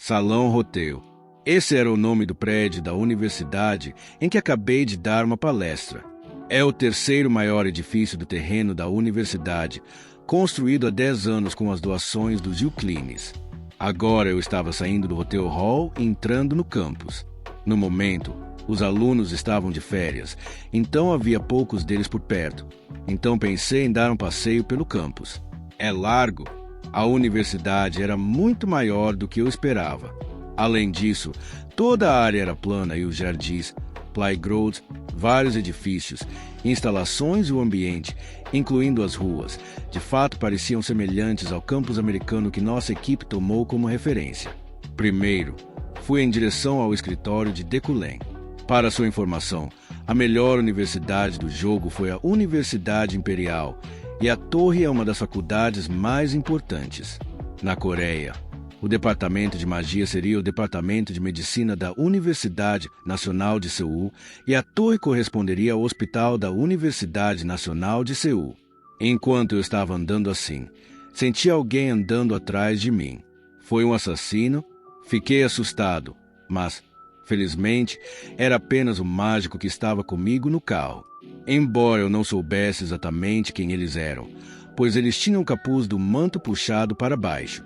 Salão Rotel. Esse era o nome do prédio da universidade em que acabei de dar uma palestra. É o terceiro maior edifício do terreno da universidade, construído há 10 anos com as doações dos Euclides. Agora eu estava saindo do Hotel Hall e entrando no campus. No momento, os alunos estavam de férias, então havia poucos deles por perto. Então pensei em dar um passeio pelo campus. É largo. A universidade era muito maior do que eu esperava. Além disso, toda a área era plana e os jardins, playgrounds, vários edifícios, instalações e o ambiente, incluindo as ruas, de fato pareciam semelhantes ao campus americano que nossa equipe tomou como referência. Primeiro, fui em direção ao escritório de Decullen. Para sua informação, a melhor universidade do jogo foi a Universidade Imperial, e a torre é uma das faculdades mais importantes. Na Coreia, o departamento de magia seria o departamento de medicina da Universidade Nacional de Seul e a torre corresponderia ao hospital da Universidade Nacional de Seul. Enquanto eu estava andando assim, senti alguém andando atrás de mim. Foi um assassino? Fiquei assustado, mas, felizmente, era apenas o mágico que estava comigo no carro. Embora eu não soubesse exatamente quem eles eram, pois eles tinham o capuz do manto puxado para baixo.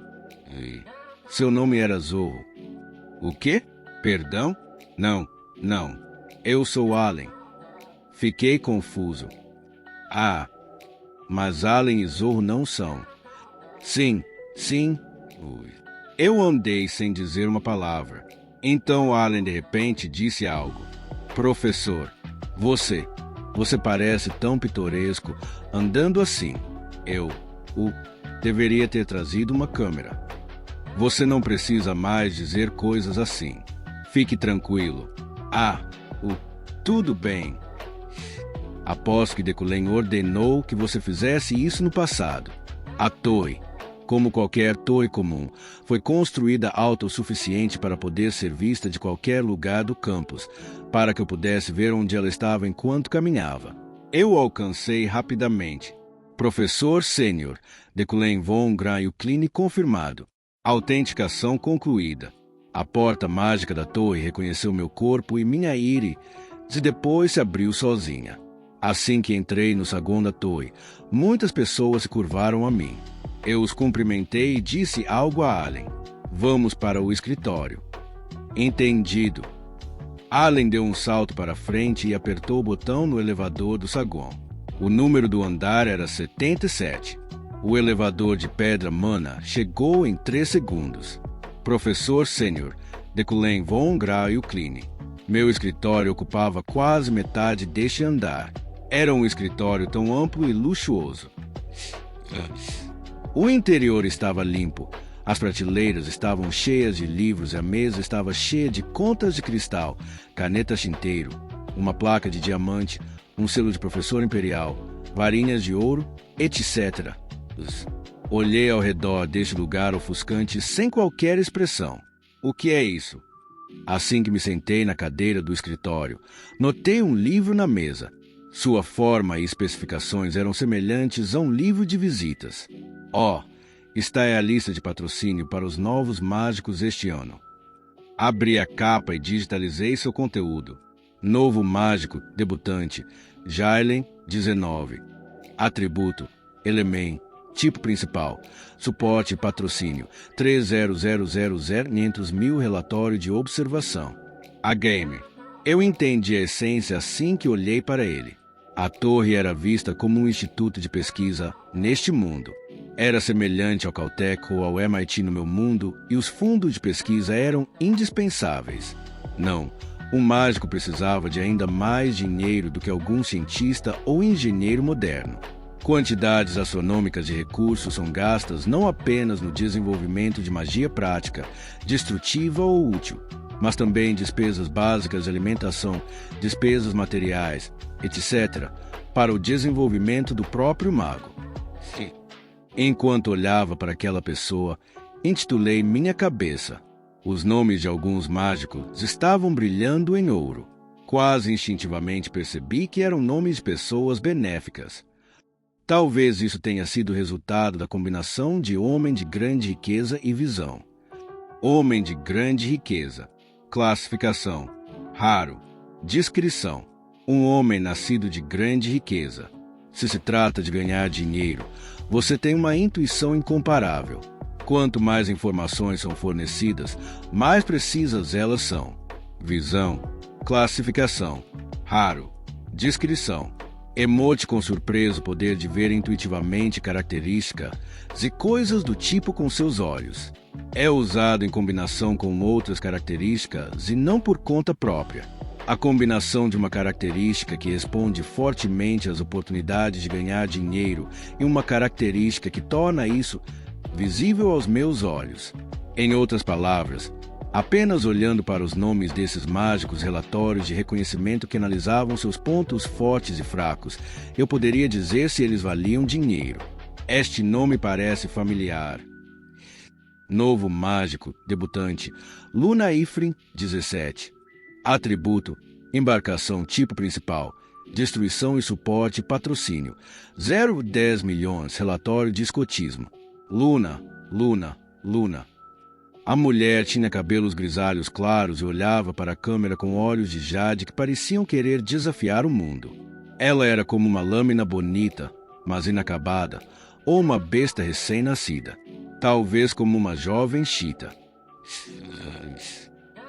Seu nome era Zorro. O quê? Perdão? Não. Eu sou Allen. Fiquei confuso. Ah, mas Allen e Zorro não são. Sim. Eu andei sem dizer uma palavra. Então Allen de repente disse algo. Professor, você parece tão pitoresco andando assim. Eu deveria ter trazido uma câmera. Você não precisa mais dizer coisas assim. Fique tranquilo. Tudo bem. Aposto que Decullen ordenou que você fizesse isso no passado. A torre, como qualquer torre comum, foi construída alta o suficiente para poder ser vista de qualquer lugar do campus, para que eu pudesse ver onde ela estava enquanto caminhava. Eu o alcancei rapidamente. Professor Sênior, Decullen von Grail-Klein confirmado. Autenticação concluída. A porta mágica da torre reconheceu meu corpo e minha íris, e depois se abriu sozinha. Assim que entrei no saguão da torre, muitas pessoas se curvaram a mim. Eu os cumprimentei e disse algo a Allen. Vamos para o escritório. Entendido. Allen deu um salto para frente e apertou o botão no elevador do saguão. O número do andar era 77. O elevador de pedra mana chegou em 3 segundos. Professor Sênior, Decullen von Grail-Klein. Meu escritório ocupava quase metade deste andar. Era um escritório tão amplo e luxuoso. O interior estava limpo. As prateleiras estavam cheias de livros e a mesa estava cheia de contas de cristal, canetas tinteiro, uma placa de diamante, um selo de professor imperial, varinhas de ouro, etc. Olhei ao redor deste lugar ofuscante sem qualquer expressão. O que é isso? Assim que me sentei na cadeira do escritório, notei um livro na mesa. Sua forma e especificações eram semelhantes a um livro de visitas. Está aí a lista de patrocínio para os novos mágicos este ano. Abri a capa e digitalizei seu conteúdo. Novo mágico debutante, Jailen 19. Atributo, Element. Tipo principal, suporte e patrocínio, 30000 relatório de observação. A Game. Eu entendi a essência assim que olhei para ele. A torre era vista como um instituto de pesquisa neste mundo. Era semelhante ao Caltech ou ao MIT no meu mundo e os fundos de pesquisa eram indispensáveis. Não, um mágico precisava de ainda mais dinheiro do que algum cientista ou engenheiro moderno. Quantidades astronômicas de recursos são gastas não apenas no desenvolvimento de magia prática, destrutiva ou útil, mas também despesas básicas de alimentação, despesas materiais, etc., para o desenvolvimento do próprio mago. Enquanto olhava para aquela pessoa, intitulei minha cabeça. Os nomes de alguns mágicos estavam brilhando em ouro. Quase instintivamente percebi que eram nomes de pessoas benéficas. Talvez isso tenha sido resultado da combinação de homem de grande riqueza e visão. Homem de grande riqueza. Classificação: raro. Descrição: um homem nascido de grande riqueza. Se se trata de ganhar dinheiro, você tem uma intuição incomparável. Quanto mais informações são fornecidas, mais precisas elas são. Visão. Classificação: raro. Descrição: emote com surpresa o poder de ver intuitivamente características e coisas do tipo com seus olhos. É usado em combinação com outras características e não por conta própria. A combinação de uma característica que responde fortemente às oportunidades de ganhar dinheiro e uma característica que torna isso visível aos meus olhos. Em outras palavras, apenas olhando para os nomes desses mágicos relatórios de reconhecimento que analisavam seus pontos fortes e fracos, eu poderia dizer se eles valiam dinheiro. Este nome parece familiar. Novo mágico, debutante, Luna Ifrin, 17. Atributo: embarcação tipo principal, destruição e suporte patrocínio, 0,10 milhões, relatório de escotismo. Luna, Luna, Luna. A mulher tinha cabelos grisalhos claros e olhava para a câmera com olhos de jade que pareciam querer desafiar o mundo. Ela era como uma lâmina bonita, mas inacabada, ou uma besta recém-nascida, talvez como uma jovem chita.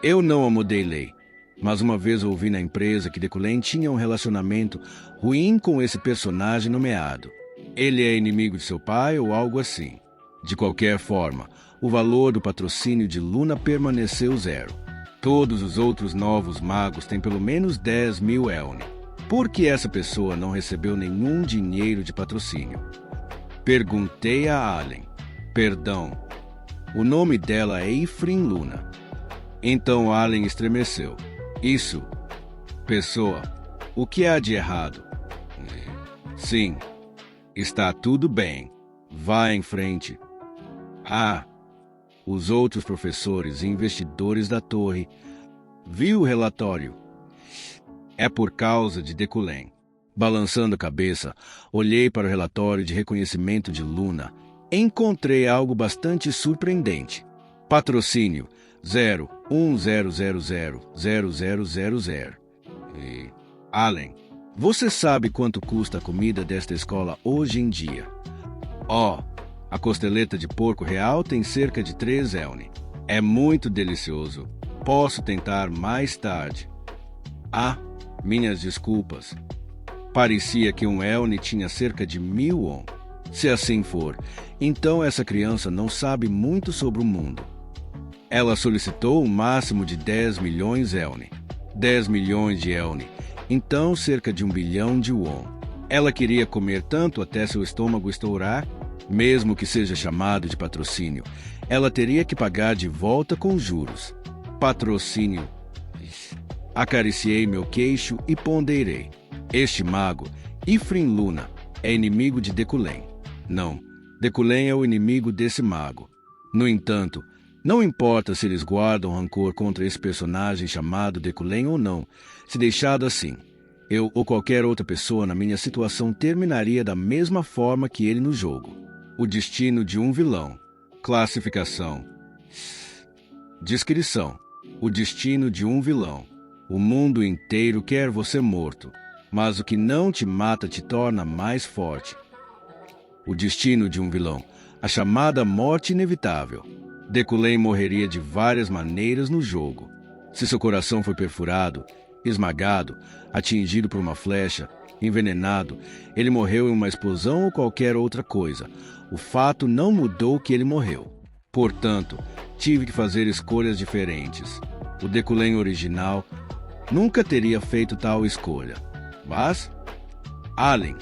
Eu não a modelei, mas uma vez ouvi na empresa que Deculen tinha um relacionamento ruim com esse personagem nomeado. Ele é inimigo de seu pai ou algo assim. De qualquer forma, o valor do patrocínio de Luna permaneceu zero. Todos os outros novos magos têm pelo menos 10 mil Elni. Por que essa pessoa não recebeu nenhum dinheiro de patrocínio? Perguntei a Allen. Perdão. O nome dela é Ifrin Luna. Então Allen estremeceu. Isso. Pessoa. O que há de errado? Sim. Está tudo bem. Vá em frente. Ah. Os outros professores e investidores da torre. Viu o relatório. É por causa de Deculen. Balançando a cabeça, olhei para o relatório de reconhecimento de Luna. Encontrei algo bastante surpreendente. Patrocínio 010000000. E Allen, você sabe quanto custa a comida desta escola hoje em dia? A costeleta de porco real tem cerca de 3 Elni. É muito delicioso. Posso tentar mais tarde. Minhas desculpas. Parecia que um Elni tinha cerca de 1000 On. Se assim for, então essa criança não sabe muito sobre o mundo. Ela solicitou o máximo de 10 milhões Elni. 10 milhões de Elni. Então cerca de 1 bilhão de Won. Ela queria comer tanto até seu estômago estourar. Mesmo que seja chamado de patrocínio, ela teria que pagar de volta com juros. Patrocínio. Acariciei meu queixo e ponderei. Este mago, Ifrin Luna, é inimigo de Deculen. Não, Deculen é o inimigo desse mago. No entanto, não importa se eles guardam rancor contra esse personagem chamado Deculen ou não, se deixado assim, eu ou qualquer outra pessoa na minha situação terminaria da mesma forma que ele no jogo. O destino de um vilão. Classificação. Descrição: o destino de um vilão. O mundo inteiro quer você morto, mas o que não te mata te torna mais forte. O destino de um vilão. A chamada morte inevitável. Deculen morreria de várias maneiras no jogo. Se seu coração foi perfurado, esmagado, atingido por uma flecha, envenenado, ele morreu em uma explosão ou qualquer outra coisa. O fato não mudou que ele morreu. Portanto, tive que fazer escolhas diferentes. O Deculen original nunca teria feito tal escolha. Mas, Allen,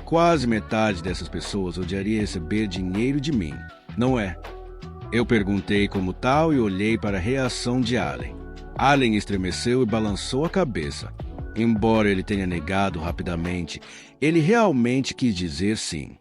quase metade dessas pessoas odiaria receber dinheiro de mim, não é? Eu perguntei como tal e olhei para a reação de Allen. Allen estremeceu e balançou a cabeça. Embora ele tenha negado rapidamente, ele realmente quis dizer sim.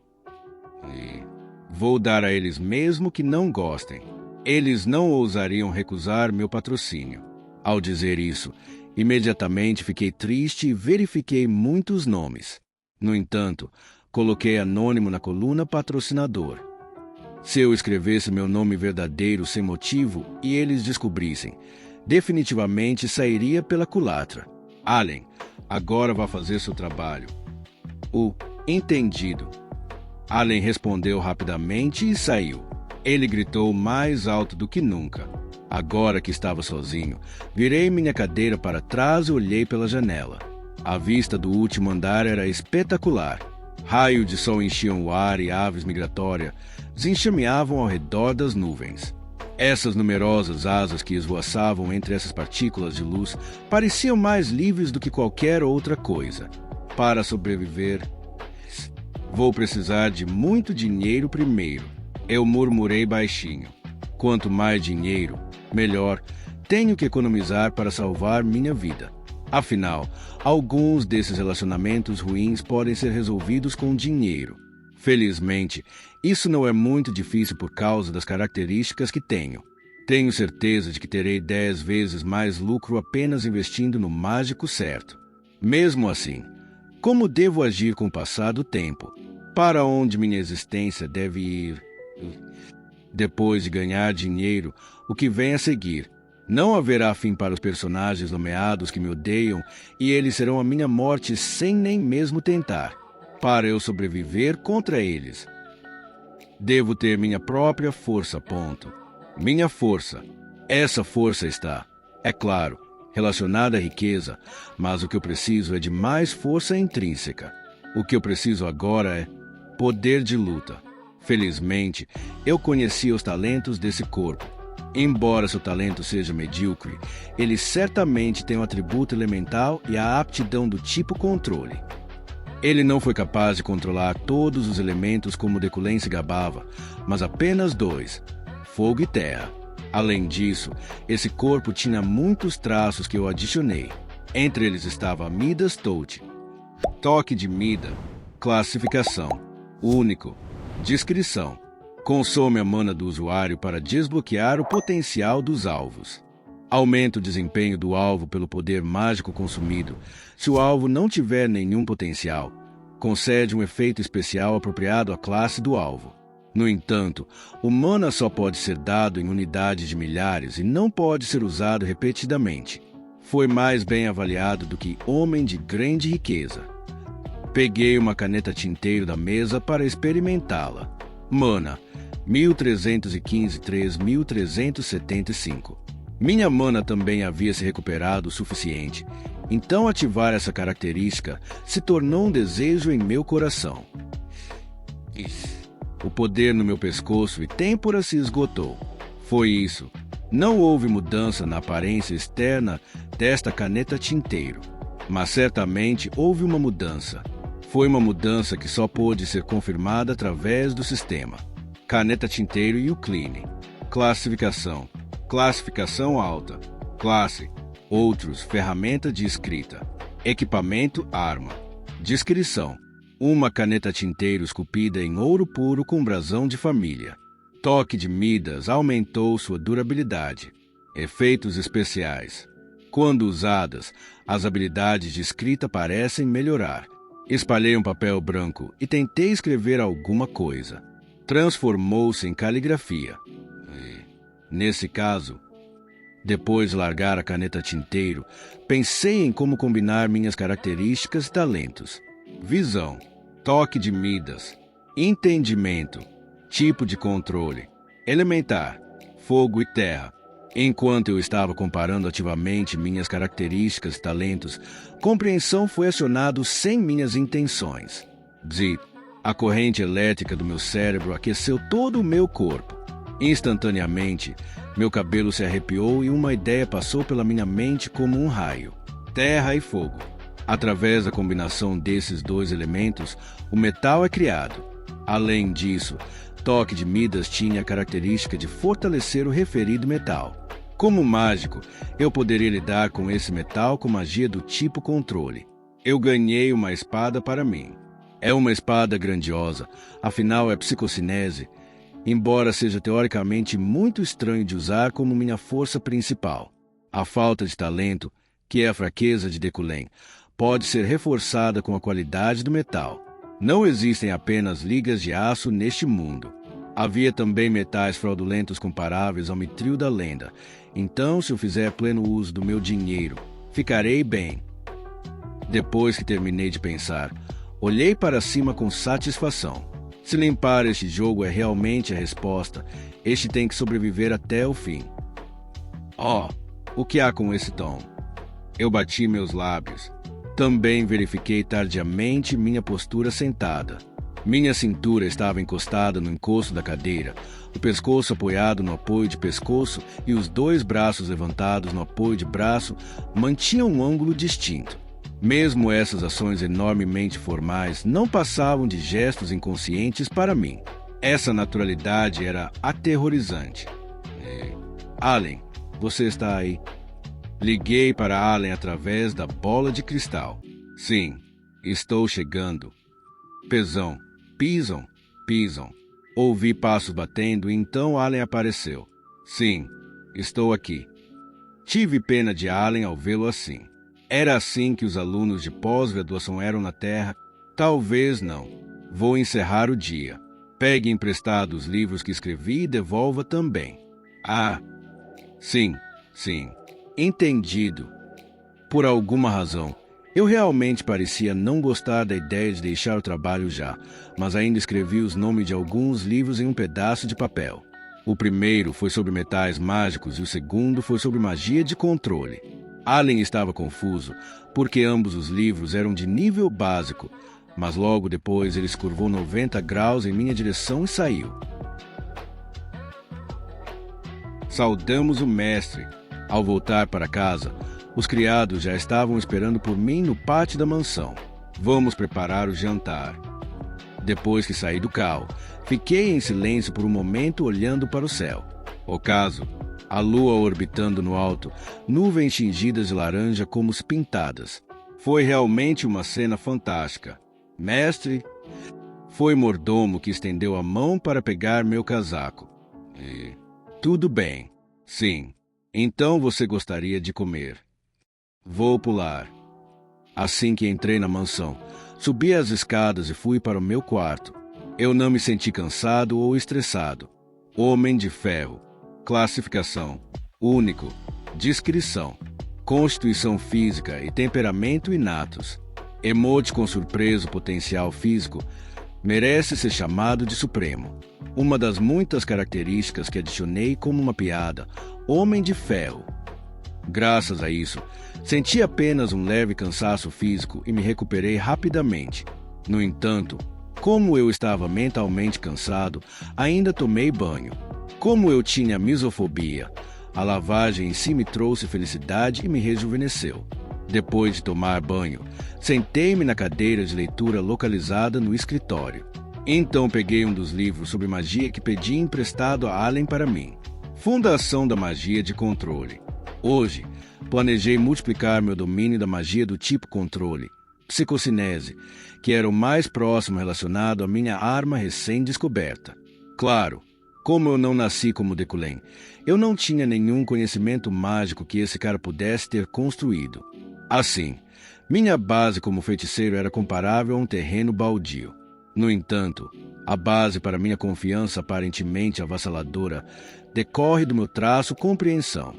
Vou dar a eles mesmo que não gostem. Eles não ousariam recusar meu patrocínio. Ao dizer isso, imediatamente fiquei triste e verifiquei muitos nomes. No entanto, coloquei anônimo na coluna patrocinador. Se eu escrevesse meu nome verdadeiro sem motivo e eles descobrissem, definitivamente sairia pela culatra. Allen, agora vá fazer seu trabalho. Entendido. Allen respondeu rapidamente e saiu. Ele gritou mais alto do que nunca. Agora que estava sozinho, virei minha cadeira para trás e olhei pela janela. A vista do último andar era espetacular. Raios de sol enchiam o ar e aves migratórias enxameavam ao redor das nuvens. Essas numerosas asas que esvoaçavam entre essas partículas de luz pareciam mais livres do que qualquer outra coisa. Para sobreviver, vou precisar de muito dinheiro primeiro. Eu murmurei baixinho. Quanto mais dinheiro, melhor. Tenho que economizar para salvar minha vida. Afinal, alguns desses relacionamentos ruins podem ser resolvidos com dinheiro. Felizmente, isso não é muito difícil por causa das características que tenho. Tenho certeza de que terei 10 vezes mais lucro apenas investindo no mágico certo. Mesmo assim, como devo agir com o passar do tempo? Para onde minha existência deve ir? Depois de ganhar dinheiro, o que vem a seguir? Não haverá fim para os personagens nomeados que me odeiam e eles serão a minha morte sem nem mesmo tentar. Para eu sobreviver contra eles, devo ter minha própria força, ponto. Minha força. Essa força está, é claro, relacionada à riqueza, mas o que eu preciso é de mais força intrínseca. O que eu preciso agora é poder de luta. Felizmente, eu conheci os talentos desse corpo. Embora seu talento seja medíocre, ele certamente tem um atributo elemental e a aptidão do tipo controle. Ele não foi capaz de controlar todos os elementos como Decullen se gabava, mas apenas 2, fogo e terra. Além disso, esse corpo tinha muitos traços que eu adicionei. Entre eles estava Midas Touch, toque de Mida, classificação, único, descrição. Consome a mana do usuário para desbloquear o potencial dos alvos. Aumenta o desempenho do alvo pelo poder mágico consumido. Se o alvo não tiver nenhum potencial, concede um efeito especial apropriado à classe do alvo. No entanto, o mana só pode ser dado em unidades de milhares e não pode ser usado repetidamente. Foi mais bem avaliado do que homem de grande riqueza. Peguei uma caneta tinteiro da mesa para experimentá-la. Mana, 1315-3375. Minha mana também havia se recuperado o suficiente, então ativar essa característica se tornou um desejo em meu coração. O poder no meu pescoço e têmpora se esgotou. Foi isso. Não houve mudança na aparência externa desta caneta tinteiro, mas certamente houve uma mudança. Foi uma mudança que só pôde ser confirmada através do sistema. Caneta tinteiro e o Clean. Classificação. Classificação alta. Classe. Outros. Ferramenta de escrita. Equipamento. Arma. Descrição. Uma caneta tinteiro esculpida em ouro puro com brasão de família. Toque de Midas aumentou sua durabilidade. Efeitos especiais. Quando usadas, as habilidades de escrita parecem melhorar. Espalhei um papel branco e tentei escrever alguma coisa. Transformou-se em caligrafia. Nesse caso, depois de largar a caneta tinteiro, pensei em como combinar minhas características e talentos. Visão, toque de Midas, entendimento, tipo de controle, elementar, fogo e terra. Enquanto eu estava comparando ativamente minhas características e talentos, compreensão foi acionado sem minhas intenções. A corrente elétrica do meu cérebro aqueceu todo o meu corpo. Instantaneamente, meu cabelo se arrepiou e uma ideia passou pela minha mente como um raio. Terra e fogo. Através da combinação desses 2 elementos, o metal é criado. Além disso, toque de Midas tinha a característica de fortalecer o referido metal. Como mágico, eu poderia lidar com esse metal com magia do tipo controle. Eu ganhei uma espada para mim. É uma espada grandiosa, afinal é psicocinese, embora seja teoricamente muito estranho de usar como minha força principal. A falta de talento, que é a fraqueza de Decullen, pode ser reforçada com a qualidade do metal. Não existem apenas ligas de aço neste mundo. Havia também metais fraudulentos comparáveis ao mitril da lenda. Então, se eu fizer pleno uso do meu dinheiro, ficarei bem. Depois que terminei de pensar, olhei para cima com satisfação. Se limpar este jogo é realmente a resposta, este tem que sobreviver até o fim. Oh, o que há com esse tom? Eu bati meus lábios. Também verifiquei tardiamente minha postura sentada. Minha cintura estava encostada no encosto da cadeira, o pescoço apoiado no apoio de pescoço e os 2 braços levantados no apoio de braço mantinham um ângulo distinto. Mesmo essas ações enormemente formais não passavam de gestos inconscientes para mim. Essa naturalidade era aterrorizante. Allen, você está aí? Liguei para Allen através da bola de cristal. Sim, estou chegando. Pisam. Ouvi passos batendo e então Allen apareceu. Sim, estou aqui. Tive pena de Allen ao vê-lo assim. Era assim que os alunos de pós-graduação eram na Terra? Talvez não. Vou encerrar o dia. Pegue emprestado os livros que escrevi e devolva também. Ah, sim. Entendido. Por alguma razão, eu realmente parecia não gostar da ideia de deixar o trabalho já, mas ainda escrevi os nomes de alguns livros em um pedaço de papel. O primeiro foi sobre metais mágicos e o segundo foi sobre magia de controle. Allen estava confuso, porque ambos os livros eram de nível básico, mas logo depois ele se curvou 90 graus em minha direção e saiu. Saudamos o mestre. Ao voltar para casa, os criados já estavam esperando por mim no pátio da mansão. Vamos preparar o jantar. Depois que saí do carro, fiquei em silêncio por um momento olhando para o céu. Ocaso, a lua orbitando no alto, nuvens tingidas de laranja como se pintadas. Foi realmente uma cena fantástica. Mestre, foi mordomo que estendeu a mão para pegar meu casaco. Tudo bem. Sim. Então você gostaria de comer. Vou pular. Assim que entrei na mansão, subi as escadas e fui para o meu quarto. Eu não me senti cansado ou estressado. Homem de ferro. Classificação. Único. Descrição. Constituição física e temperamento inatos. Emote com surpreso potencial físico. Merece ser chamado de supremo. Uma das muitas características que adicionei como uma piada. Homem de ferro. Graças a isso, senti apenas um leve cansaço físico e me recuperei rapidamente. No entanto, como eu estava mentalmente cansado, ainda tomei banho. Como eu tinha misofobia, a lavagem em si me trouxe felicidade e me rejuvenesceu. Depois de tomar banho, sentei-me na cadeira de leitura localizada no escritório. Então peguei um dos livros sobre magia que pedi emprestado a Allen para mim. Fundação da Magia de Controle. Hoje, planejei multiplicar meu domínio da magia do tipo controle, psicocinese, que era o mais próximo relacionado à minha arma recém-descoberta. Claro, como eu não nasci como Deculém, eu não tinha nenhum conhecimento mágico que esse cara pudesse ter construído. Assim, minha base como feiticeiro era comparável a um terreno baldio. No entanto, a base para minha confiança aparentemente avassaladora decorre do meu traço compreensão.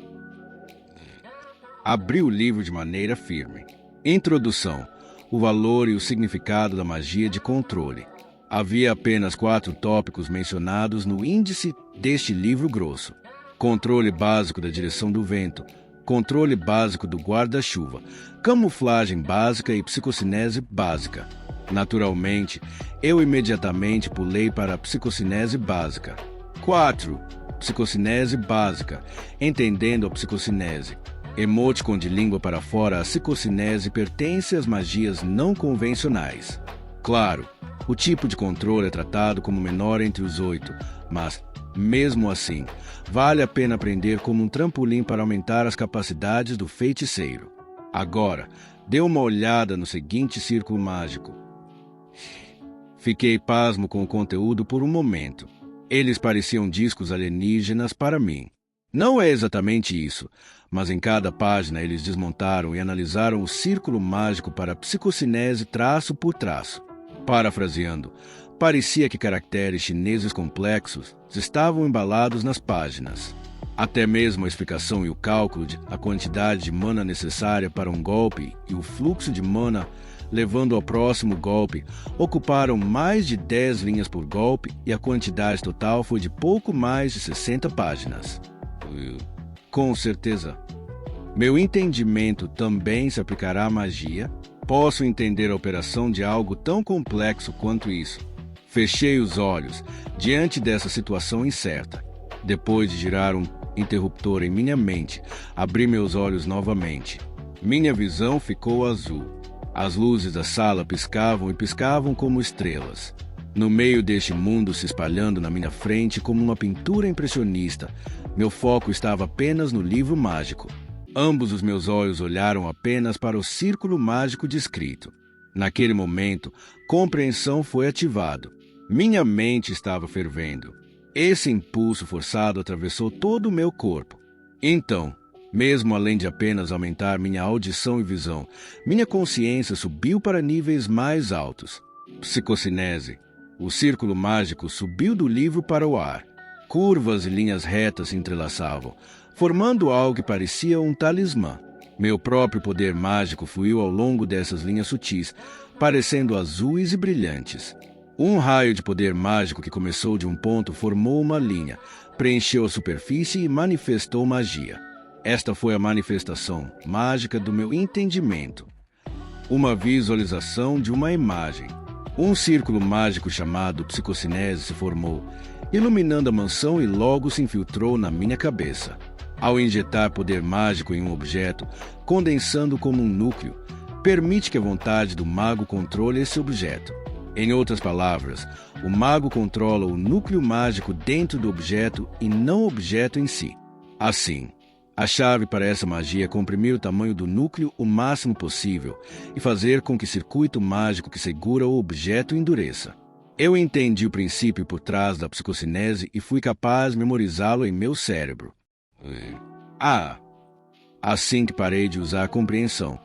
Abri o livro de maneira firme. Introdução. O valor e o significado da magia de controle. Havia apenas 4 tópicos mencionados no índice deste livro grosso. Controle básico da direção do vento. Controle básico do guarda-chuva. Camuflagem básica e psicocinese básica. Naturalmente, eu imediatamente pulei para a psicocinese básica. 4. Psicocinese básica. Entendendo a psicocinese. Emoticon de língua para fora, a psicocinese pertence às magias não convencionais. Claro, o tipo de controle é tratado como menor entre os 8, mas, mesmo assim, vale a pena aprender como um trampolim para aumentar as capacidades do feiticeiro. Agora, dê uma olhada no seguinte círculo mágico. Fiquei pasmo com o conteúdo por um momento. Eles pareciam discos alienígenas para mim. Não é exatamente isso, mas em cada página eles desmontaram e analisaram o círculo mágico para a psicocinese traço por traço. Parafraseando, Parecia que caracteres chineses complexos estavam embalados nas páginas. Até mesmo a explicação e o cálculo da quantidade de mana necessária para um golpe e o fluxo de mana levando ao próximo golpe ocuparam mais de 10 linhas por golpe e a quantidade total foi de pouco mais de 60 páginas. Com certeza. Meu entendimento também se aplicará à magia. Posso entender a operação de algo tão complexo quanto isso. Fechei os olhos diante dessa situação incerta. Depois de girar um interruptor em minha mente, abri meus olhos novamente. Minha visão ficou azul. As luzes da sala piscavam e piscavam como estrelas. No meio deste mundo se espalhando na minha frente como uma pintura impressionista, meu foco estava apenas no livro mágico. Ambos os meus olhos olharam apenas para o círculo mágico descrito. Naquele momento, compreensão foi ativado. Minha mente estava fervendo. Esse impulso forçado atravessou todo o meu corpo. Então, mesmo além de apenas aumentar minha audição e visão, minha consciência subiu para níveis mais altos. Psicocinese. O círculo mágico subiu do livro para o ar. Curvas e linhas retas se entrelaçavam, formando algo que parecia um talismã. Meu próprio poder mágico fluiu ao longo dessas linhas sutis, parecendo azuis e brilhantes. Um raio de poder mágico que começou de um ponto formou uma linha, preencheu a superfície e manifestou magia. Esta foi a manifestação mágica do meu entendimento. Uma visualização de uma imagem. Um círculo mágico chamado psicocinese se formou, iluminando a mansão e logo se infiltrou na minha cabeça. Ao injetar poder mágico em um objeto, condensando como um núcleo, permite que a vontade do mago controle esse objeto. Em outras palavras, o mago controla o núcleo mágico dentro do objeto e não o objeto em si. Assim, a chave para essa magia é comprimir o tamanho do núcleo o máximo possível e fazer com que o circuito mágico que segura o objeto endureça. Eu entendi o princípio por trás da psicocinese e fui capaz de memorizá-lo em meu cérebro. Assim que parei de usar a compreensão,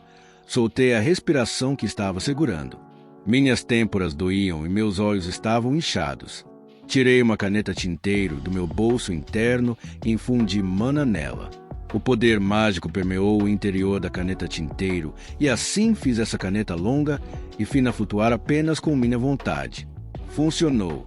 soltei a respiração que estava segurando. Minhas têmporas doíam e meus olhos estavam inchados. Tirei uma caneta tinteiro do meu bolso interno e infundi mana nela. O poder mágico permeou o interior da caneta tinteiro e assim fiz essa caneta longa e fina flutuar apenas com minha vontade. Funcionou.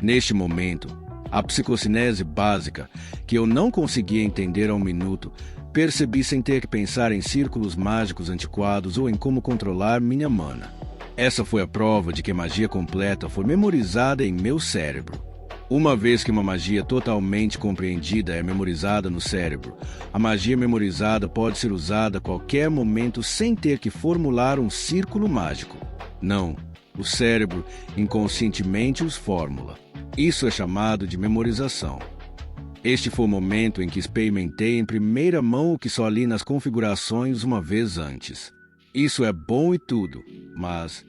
Neste momento, a psicocinese básica, que eu não conseguia entender ao minuto, percebi sem ter que pensar em círculos mágicos antiquados ou em como controlar minha mana. Essa foi a prova de que a magia completa foi memorizada em meu cérebro. Uma vez que uma magia totalmente compreendida é memorizada no cérebro, a magia memorizada pode ser usada a qualquer momento sem ter que formular um círculo mágico. Não, o cérebro inconscientemente os formula. Isso é chamado de memorização. Este foi o momento em que experimentei em primeira mão o que só li nas configurações uma vez antes. Isso é bom e tudo, mas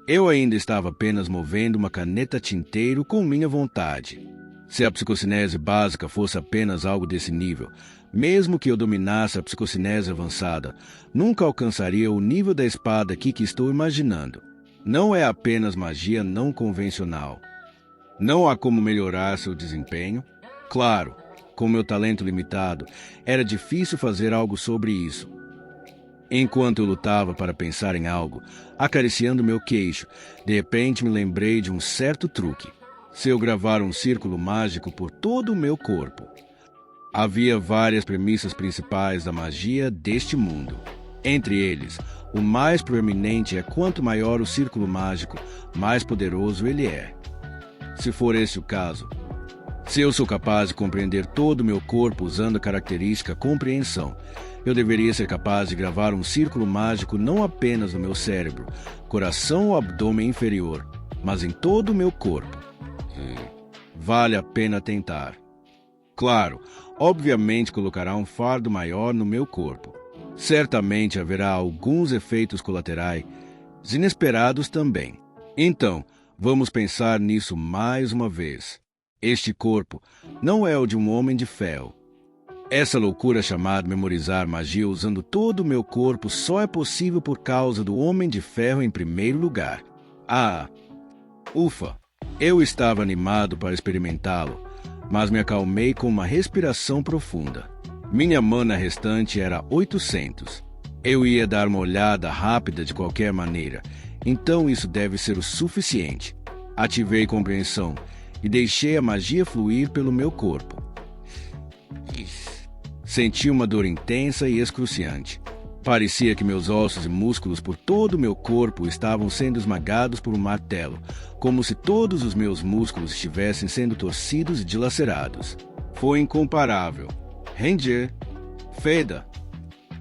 eu ainda estava apenas movendo uma caneta tinteiro com minha vontade. Se a psicocinese básica fosse apenas algo desse nível, mesmo que eu dominasse a psicocinese avançada, nunca alcançaria o nível da espada aqui que estou imaginando. Não é apenas magia não convencional. Não há como melhorar seu desempenho. Claro, com meu talento limitado, era difícil fazer algo sobre isso. Enquanto eu lutava para pensar em algo, acariciando meu queixo, de repente me lembrei de um certo truque. Se eu gravar um círculo mágico por todo o meu corpo. Havia várias premissas principais da magia deste mundo. Entre eles, o mais proeminente é quanto maior o círculo mágico, mais poderoso ele é. Se for esse o caso, se eu sou capaz de compreender todo o meu corpo usando a característica compreensão, eu deveria ser capaz de gravar um círculo mágico não apenas no meu cérebro, coração ou abdômen inferior, mas em todo o meu corpo. Vale a pena tentar. Claro, obviamente colocará um fardo maior no meu corpo. Certamente haverá alguns efeitos colaterais inesperados também. Então, vamos pensar nisso mais uma vez. Este corpo não é o de um homem de ferro. Essa loucura chamada memorizar magia usando todo o meu corpo só é possível por causa do Homem de Ferro em primeiro lugar. Ufa! Eu estava animado para experimentá-lo, mas me acalmei com uma respiração profunda. Minha mana restante era 800. Eu ia dar uma olhada rápida de qualquer maneira, então isso deve ser o suficiente. Ativei compreensão e deixei a magia fluir pelo meu corpo. Senti uma dor intensa e excruciante. Parecia que meus ossos e músculos por todo o meu corpo estavam sendo esmagados por um martelo, como se todos os meus músculos estivessem sendo torcidos e dilacerados. Foi incomparável. Ranger, Feda.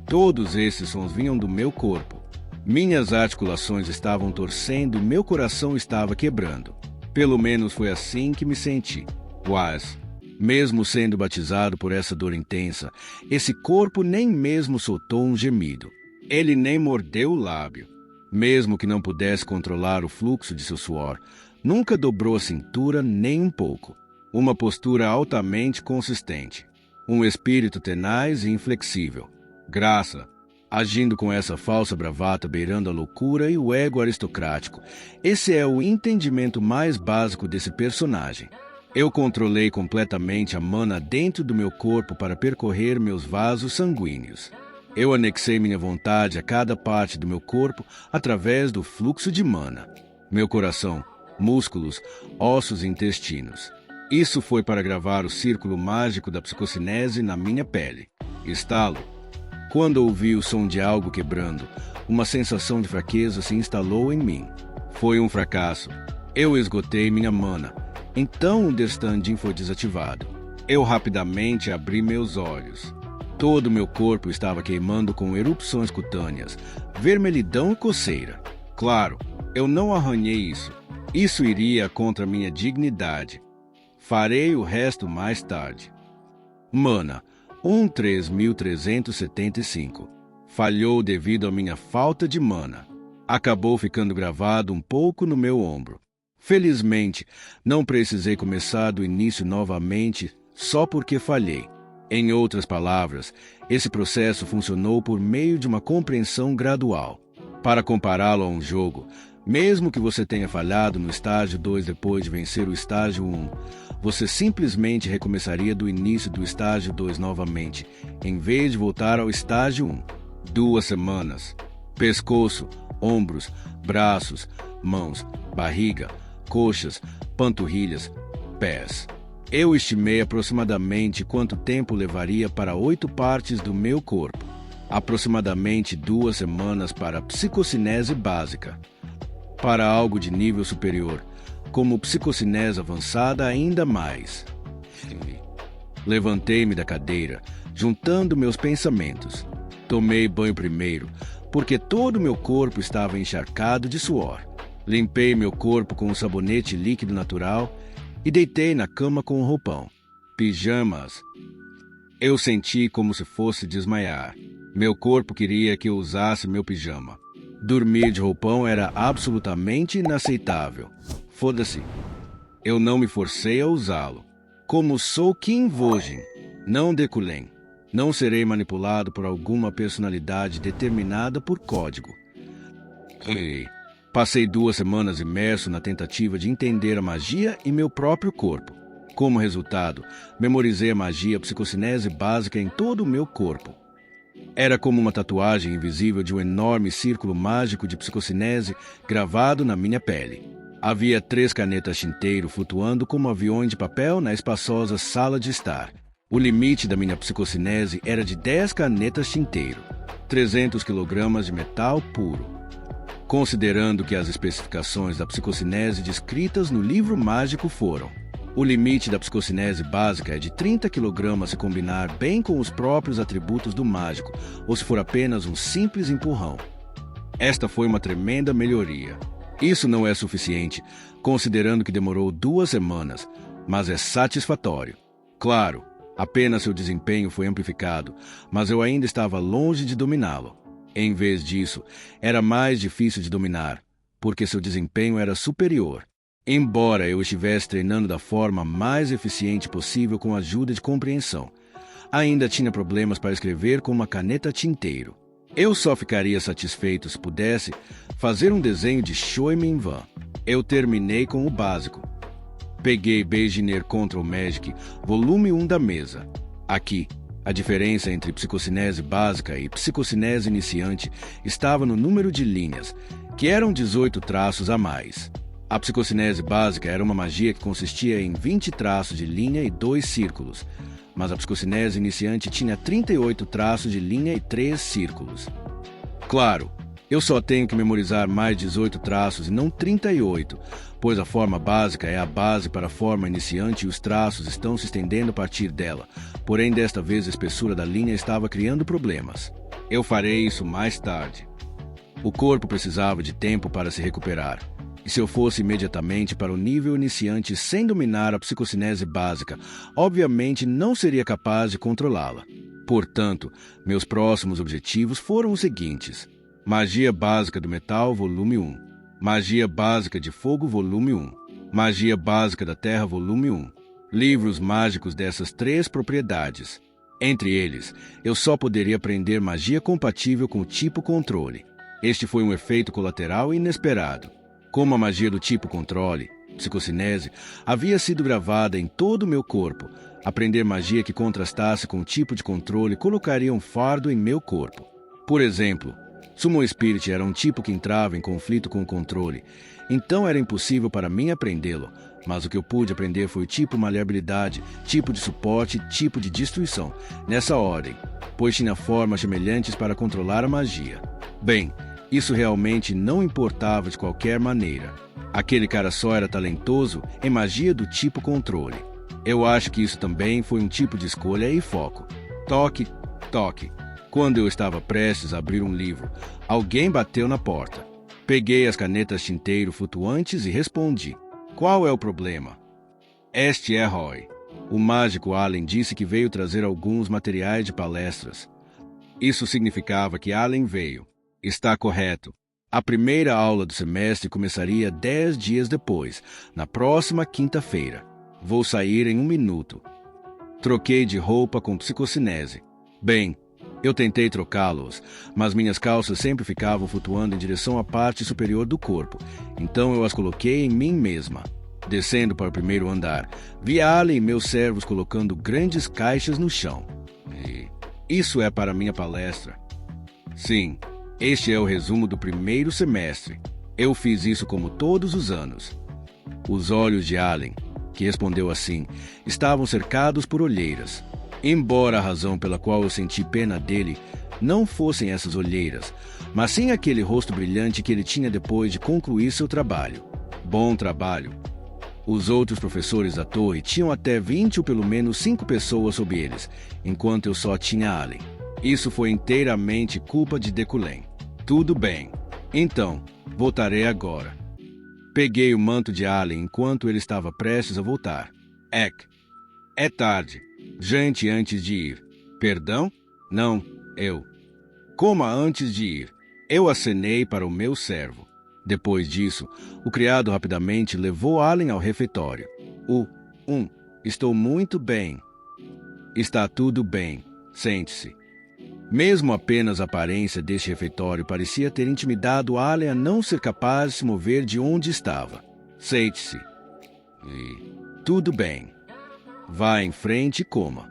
Todos esses sons vinham do meu corpo. Minhas articulações estavam torcendo e meu coração estava quebrando. Pelo menos foi assim que me senti. Mas, mesmo sendo batizado por essa dor intensa, esse corpo nem mesmo soltou um gemido. Ele nem mordeu o lábio. Mesmo que não pudesse controlar o fluxo de seu suor, nunca dobrou a cintura nem um pouco. Uma postura altamente consistente. Um espírito tenaz e inflexível. Graça, agindo com essa falsa bravata beirando a loucura e o ego aristocrático. Esse é o entendimento mais básico desse personagem. Eu controlei completamente a mana dentro do meu corpo para percorrer meus vasos sanguíneos. Eu anexei minha vontade a cada parte do meu corpo através do fluxo de mana. Meu coração, músculos, ossos e intestinos. Isso foi para gravar o círculo mágico da psicocinese na minha pele. Estalo. Quando ouvi o som de algo quebrando, uma sensação de fraqueza se instalou em mim. Foi um fracasso. Eu esgotei minha mana. Então o Destandin foi desativado. Eu rapidamente abri meus olhos. Todo meu corpo estava queimando com erupções cutâneas, vermelhidão e coceira. Claro, eu não arranhei isso. Isso iria contra minha dignidade. Farei o resto mais tarde. Mana, 13.375. Falhou devido à minha falta de mana. Acabou ficando gravado um pouco no meu ombro. Felizmente, não precisei começar do início novamente só porque falhei. Em outras palavras, esse processo funcionou por meio de uma compreensão gradual. Para compará-lo a um jogo, mesmo que você tenha falhado no estágio 2 depois de vencer o estágio 1, você simplesmente recomeçaria do início do estágio 2 novamente, em vez de voltar ao estágio 1. 2 semanas. Pescoço, ombros, braços, mãos, barriga, coxas, panturrilhas, pés. Eu estimei aproximadamente quanto tempo levaria para 8 partes do meu corpo. Aproximadamente 2 semanas para a psicocinese básica. Para algo de nível superior, como psicocinese avançada ainda mais. Levantei-me da cadeira, juntando meus pensamentos. Tomei banho primeiro, porque todo meu corpo estava encharcado de suor. Limpei meu corpo com um sabonete líquido natural e deitei na cama com um roupão. Pijamas. Eu senti como se fosse desmaiar. Meu corpo queria que eu usasse meu pijama. Dormir de roupão era absolutamente inaceitável. Foda-se. Eu não me forcei a usá-lo. Como sou Kim Vojin, não Deculen. Não serei manipulado por alguma personalidade determinada por código. Passei 2 semanas imerso na tentativa de entender a magia e meu próprio corpo. Como resultado, memorizei a magia psicocinese básica em todo o meu corpo. Era como uma tatuagem invisível de um enorme círculo mágico de psicocinese gravado na minha pele. Havia 3 canetas tinteiro flutuando como aviões de papel na espaçosa sala de estar. O limite da minha psicocinese era de 10 canetas tinteiro, 300 kg de metal puro. Considerando que as especificações da psicocinese descritas no livro mágico foram: o limite da psicocinese básica é de 30 kg se combinar bem com os próprios atributos do mágico, ou se for apenas um simples empurrão. Esta foi uma tremenda melhoria. Isso não é suficiente, considerando que demorou 2 semanas, mas é satisfatório. Claro, apenas seu desempenho foi amplificado, mas eu ainda estava longe de dominá-lo. Em vez disso, era mais difícil de dominar, porque seu desempenho era superior. Embora eu estivesse treinando da forma mais eficiente possível com a ajuda de compreensão, ainda tinha problemas para escrever com uma caneta tinteiro. Eu só ficaria satisfeito se pudesse fazer um desenho de Choi Min-Wan. Eu terminei com o básico. Peguei Beginner Control Magic, volume 1 da mesa. Aqui, a diferença entre psicocinese básica e psicocinese iniciante estava no número de linhas, que eram 18 traços a mais. A psicocinese básica era uma magia que consistia em 20 traços de linha e 2 círculos, mas a psicocinese iniciante tinha 38 traços de linha e 3 círculos. Claro, eu só tenho que memorizar mais 18 traços e não 38, pois a forma básica é a base para a forma iniciante e os traços estão se estendendo a partir dela, porém desta vez a espessura da linha estava criando problemas. Eu farei isso mais tarde. O corpo precisava de tempo para se recuperar. E se eu fosse imediatamente para o nível iniciante sem dominar a psicocinese básica, obviamente não seria capaz de controlá-la. Portanto, meus próximos objetivos foram os seguintes: Magia Básica do Metal, volume 1. Magia Básica de Fogo, volume 1. Magia Básica da Terra, volume 1. Livros mágicos dessas 3 propriedades. Entre eles, eu só poderia aprender magia compatível com o tipo controle. Este foi um efeito colateral inesperado. Como a magia do tipo controle, psicocinese, havia sido gravada em todo o meu corpo, aprender magia que contrastasse com o tipo de controle colocaria um fardo em meu corpo. Por exemplo, Summon Spirit era um tipo que entrava em conflito com o controle, então era impossível para mim aprendê-lo, mas o que eu pude aprender foi o tipo maleabilidade, tipo de suporte e tipo de destruição, nessa ordem, pois tinha formas semelhantes para controlar a magia. Bem, isso realmente não importava de qualquer maneira. Aquele cara só era talentoso em magia do tipo controle. Eu acho que isso também foi um tipo de escolha e foco. Toque, toque. Quando eu estava prestes a abrir um livro, alguém bateu na porta. Peguei as canetas tinteiro flutuantes e respondi. Qual é o problema? Este é Roy. O mágico Allen disse que veio trazer alguns materiais de palestras. Isso significava que Allen veio. Está correto. A primeira aula do semestre começaria 10 dias depois, na próxima quinta-feira. Vou sair em 1 minuto. Troquei de roupa com psicocinese. Bem, eu tentei trocá-los, mas minhas calças sempre ficavam flutuando em direção à parte superior do corpo, então eu as coloquei em mim mesma. Descendo para o primeiro andar, vi Allen e meus servos colocando grandes caixas no chão. E isso é para minha palestra. Sim. Este é o resumo do primeiro semestre. Eu fiz isso como todos os anos. Os olhos de Allen, que respondeu assim, estavam cercados por olheiras. Embora a razão pela qual eu senti pena dele não fossem essas olheiras, mas sim aquele rosto brilhante que ele tinha depois de concluir seu trabalho. Bom trabalho. Os outros professores da torre tinham até 20 ou pelo menos 5 pessoas sob eles, enquanto eu só tinha Allen. Isso foi inteiramente culpa de Deculen. Tudo bem. Então, voltarei agora. Peguei o manto de Allen enquanto ele estava prestes a voltar. É tarde. Gente, antes de ir. Perdão? Não, eu. Coma antes de ir. Eu acenei para o meu servo. Depois disso, o criado rapidamente levou Allen ao refeitório. Estou muito bem. Está tudo bem. Sente-se. Mesmo apenas a aparência deste refeitório parecia ter intimidado Allen a não ser capaz de se mover de onde estava. Sente-se. Tudo bem. Vá em frente e coma.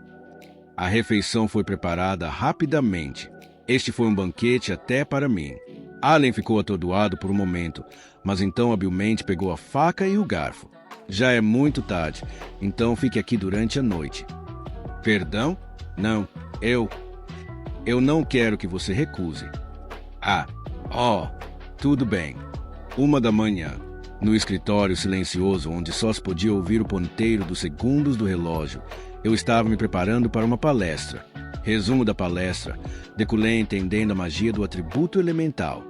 A refeição foi preparada rapidamente. Este foi um banquete até para mim. Allen ficou atordoado por um momento, mas então habilmente pegou a faca e o garfo. Já é muito tarde, então fique aqui durante a noite. Perdão? Não, eu não quero que você recuse. Tudo bem. 1 da manhã. No escritório silencioso, onde só se podia ouvir o ponteiro dos segundos do relógio, eu estava me preparando para uma palestra. Resumo da palestra: Deculen entendendo a magia do atributo elemental.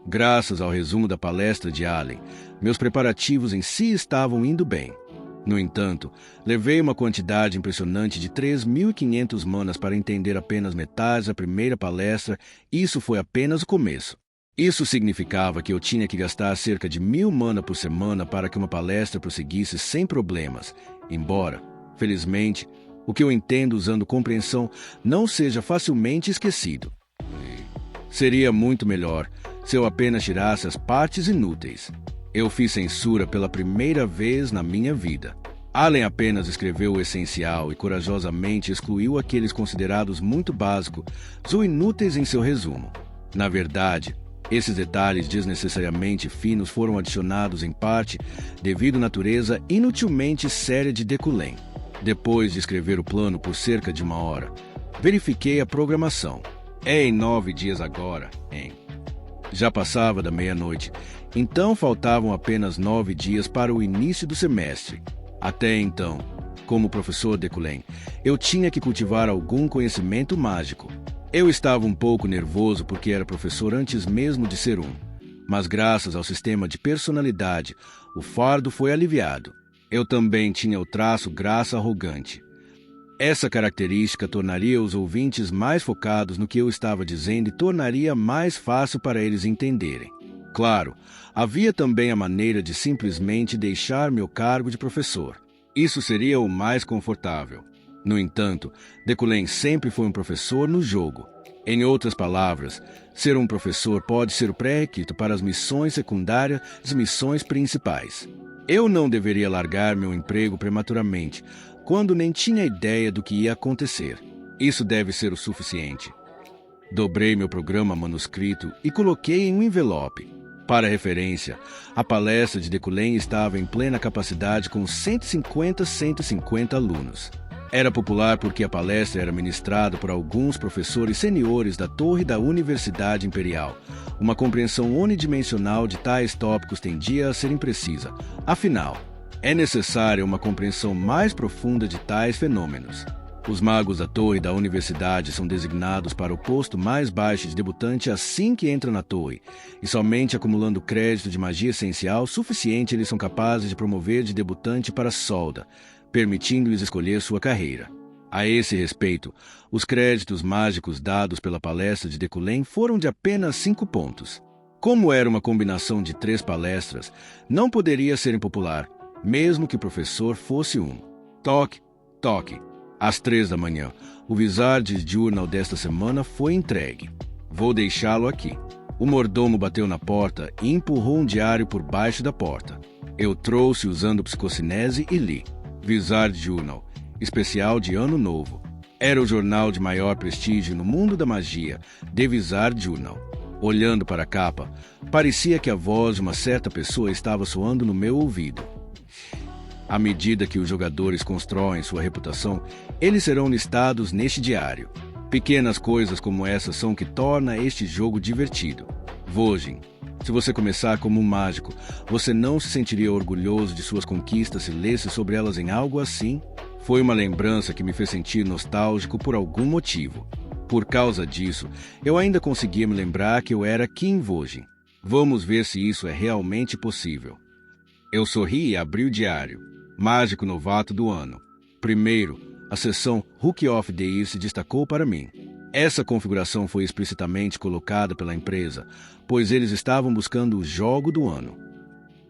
Graças ao resumo da palestra de Allen, meus preparativos em si estavam indo bem. No entanto, levei uma quantidade impressionante de 3.500 manas para entender apenas metade da primeira palestra, e isso foi apenas o começo. Isso significava que eu tinha que gastar cerca de 1.000 mana por semana para que uma palestra prosseguisse sem problemas, embora, felizmente, o que eu entendo usando compreensão não seja facilmente esquecido. Seria muito melhor se eu apenas tirasse as partes inúteis. Eu fiz censura pela primeira vez na minha vida. Allen apenas escreveu o essencial e corajosamente excluiu aqueles considerados muito básicos ou inúteis em seu resumo. Na verdade, esses detalhes desnecessariamente finos foram adicionados em parte devido à natureza inutilmente séria de Decullen. Depois de escrever o plano por cerca de 1 hora, verifiquei a programação. É em 9 dias agora, hein? Já passava da meia-noite, então faltavam apenas 9 dias para o início do semestre. Até então, como professor Decullen, eu tinha que cultivar algum conhecimento mágico. Eu estava um pouco nervoso porque era professor antes mesmo de ser um, mas graças ao sistema de personalidade, o fardo foi aliviado. Eu também tinha o traço graça arrogante. Essa característica tornaria os ouvintes mais focados no que eu estava dizendo e tornaria mais fácil para eles entenderem. Claro, havia também a maneira de simplesmente deixar meu cargo de professor. Isso seria o mais confortável. No entanto, Decullen sempre foi um professor no jogo. Em outras palavras, ser um professor pode ser o pré-requisito para as missões secundárias e as missões principais. Eu não deveria largar meu emprego prematuramente, quando nem tinha ideia do que ia acontecer. Isso deve ser o suficiente. Dobrei meu programa manuscrito e coloquei em um envelope. Para referência, a palestra de Decullen estava em plena capacidade com 150 alunos. Era popular porque a palestra era ministrada por alguns professores seniores da torre da Universidade Imperial. Uma compreensão unidimensional de tais tópicos tendia a ser imprecisa. Afinal, é necessária uma compreensão mais profunda de tais fenômenos. Os magos da torre da universidade são designados para o posto mais baixo de debutante assim que entram na torre, e somente acumulando crédito de magia essencial suficiente eles são capazes de promover de debutante para solda, permitindo-lhes escolher sua carreira. A esse respeito, os créditos mágicos dados pela palestra de Decullen foram de apenas 5 pontos. Como era uma combinação de 3 palestras, não poderia ser impopular, mesmo que o professor fosse um. Toque, toque. Às 3 da manhã, o Wizard Journal desta semana foi entregue. Vou deixá-lo aqui. O mordomo bateu na porta e empurrou um diário por baixo da porta. Eu trouxe usando psicocinese e li. Wizard Journal, especial de Ano Novo. Era o jornal de maior prestígio no mundo da magia, The Wizard Journal. Olhando para a capa, parecia que a voz de uma certa pessoa estava soando no meu ouvido. À medida que os jogadores constroem sua reputação, eles serão listados neste diário. Pequenas coisas como essas são o que torna este jogo divertido. Vojin, se você começar como um mágico, você não se sentiria orgulhoso de suas conquistas se lesse sobre elas em algo assim? Foi uma lembrança que me fez sentir nostálgico por algum motivo. Por causa disso, eu ainda conseguia me lembrar que eu era Kim Vojin. Vamos ver se isso é realmente possível. Eu sorri e abri o diário. Mágico novato do ano. Primeiro, a seção Rookie of the Year se destacou para mim. Essa configuração foi explicitamente colocada pela empresa, pois eles estavam buscando o jogo do ano.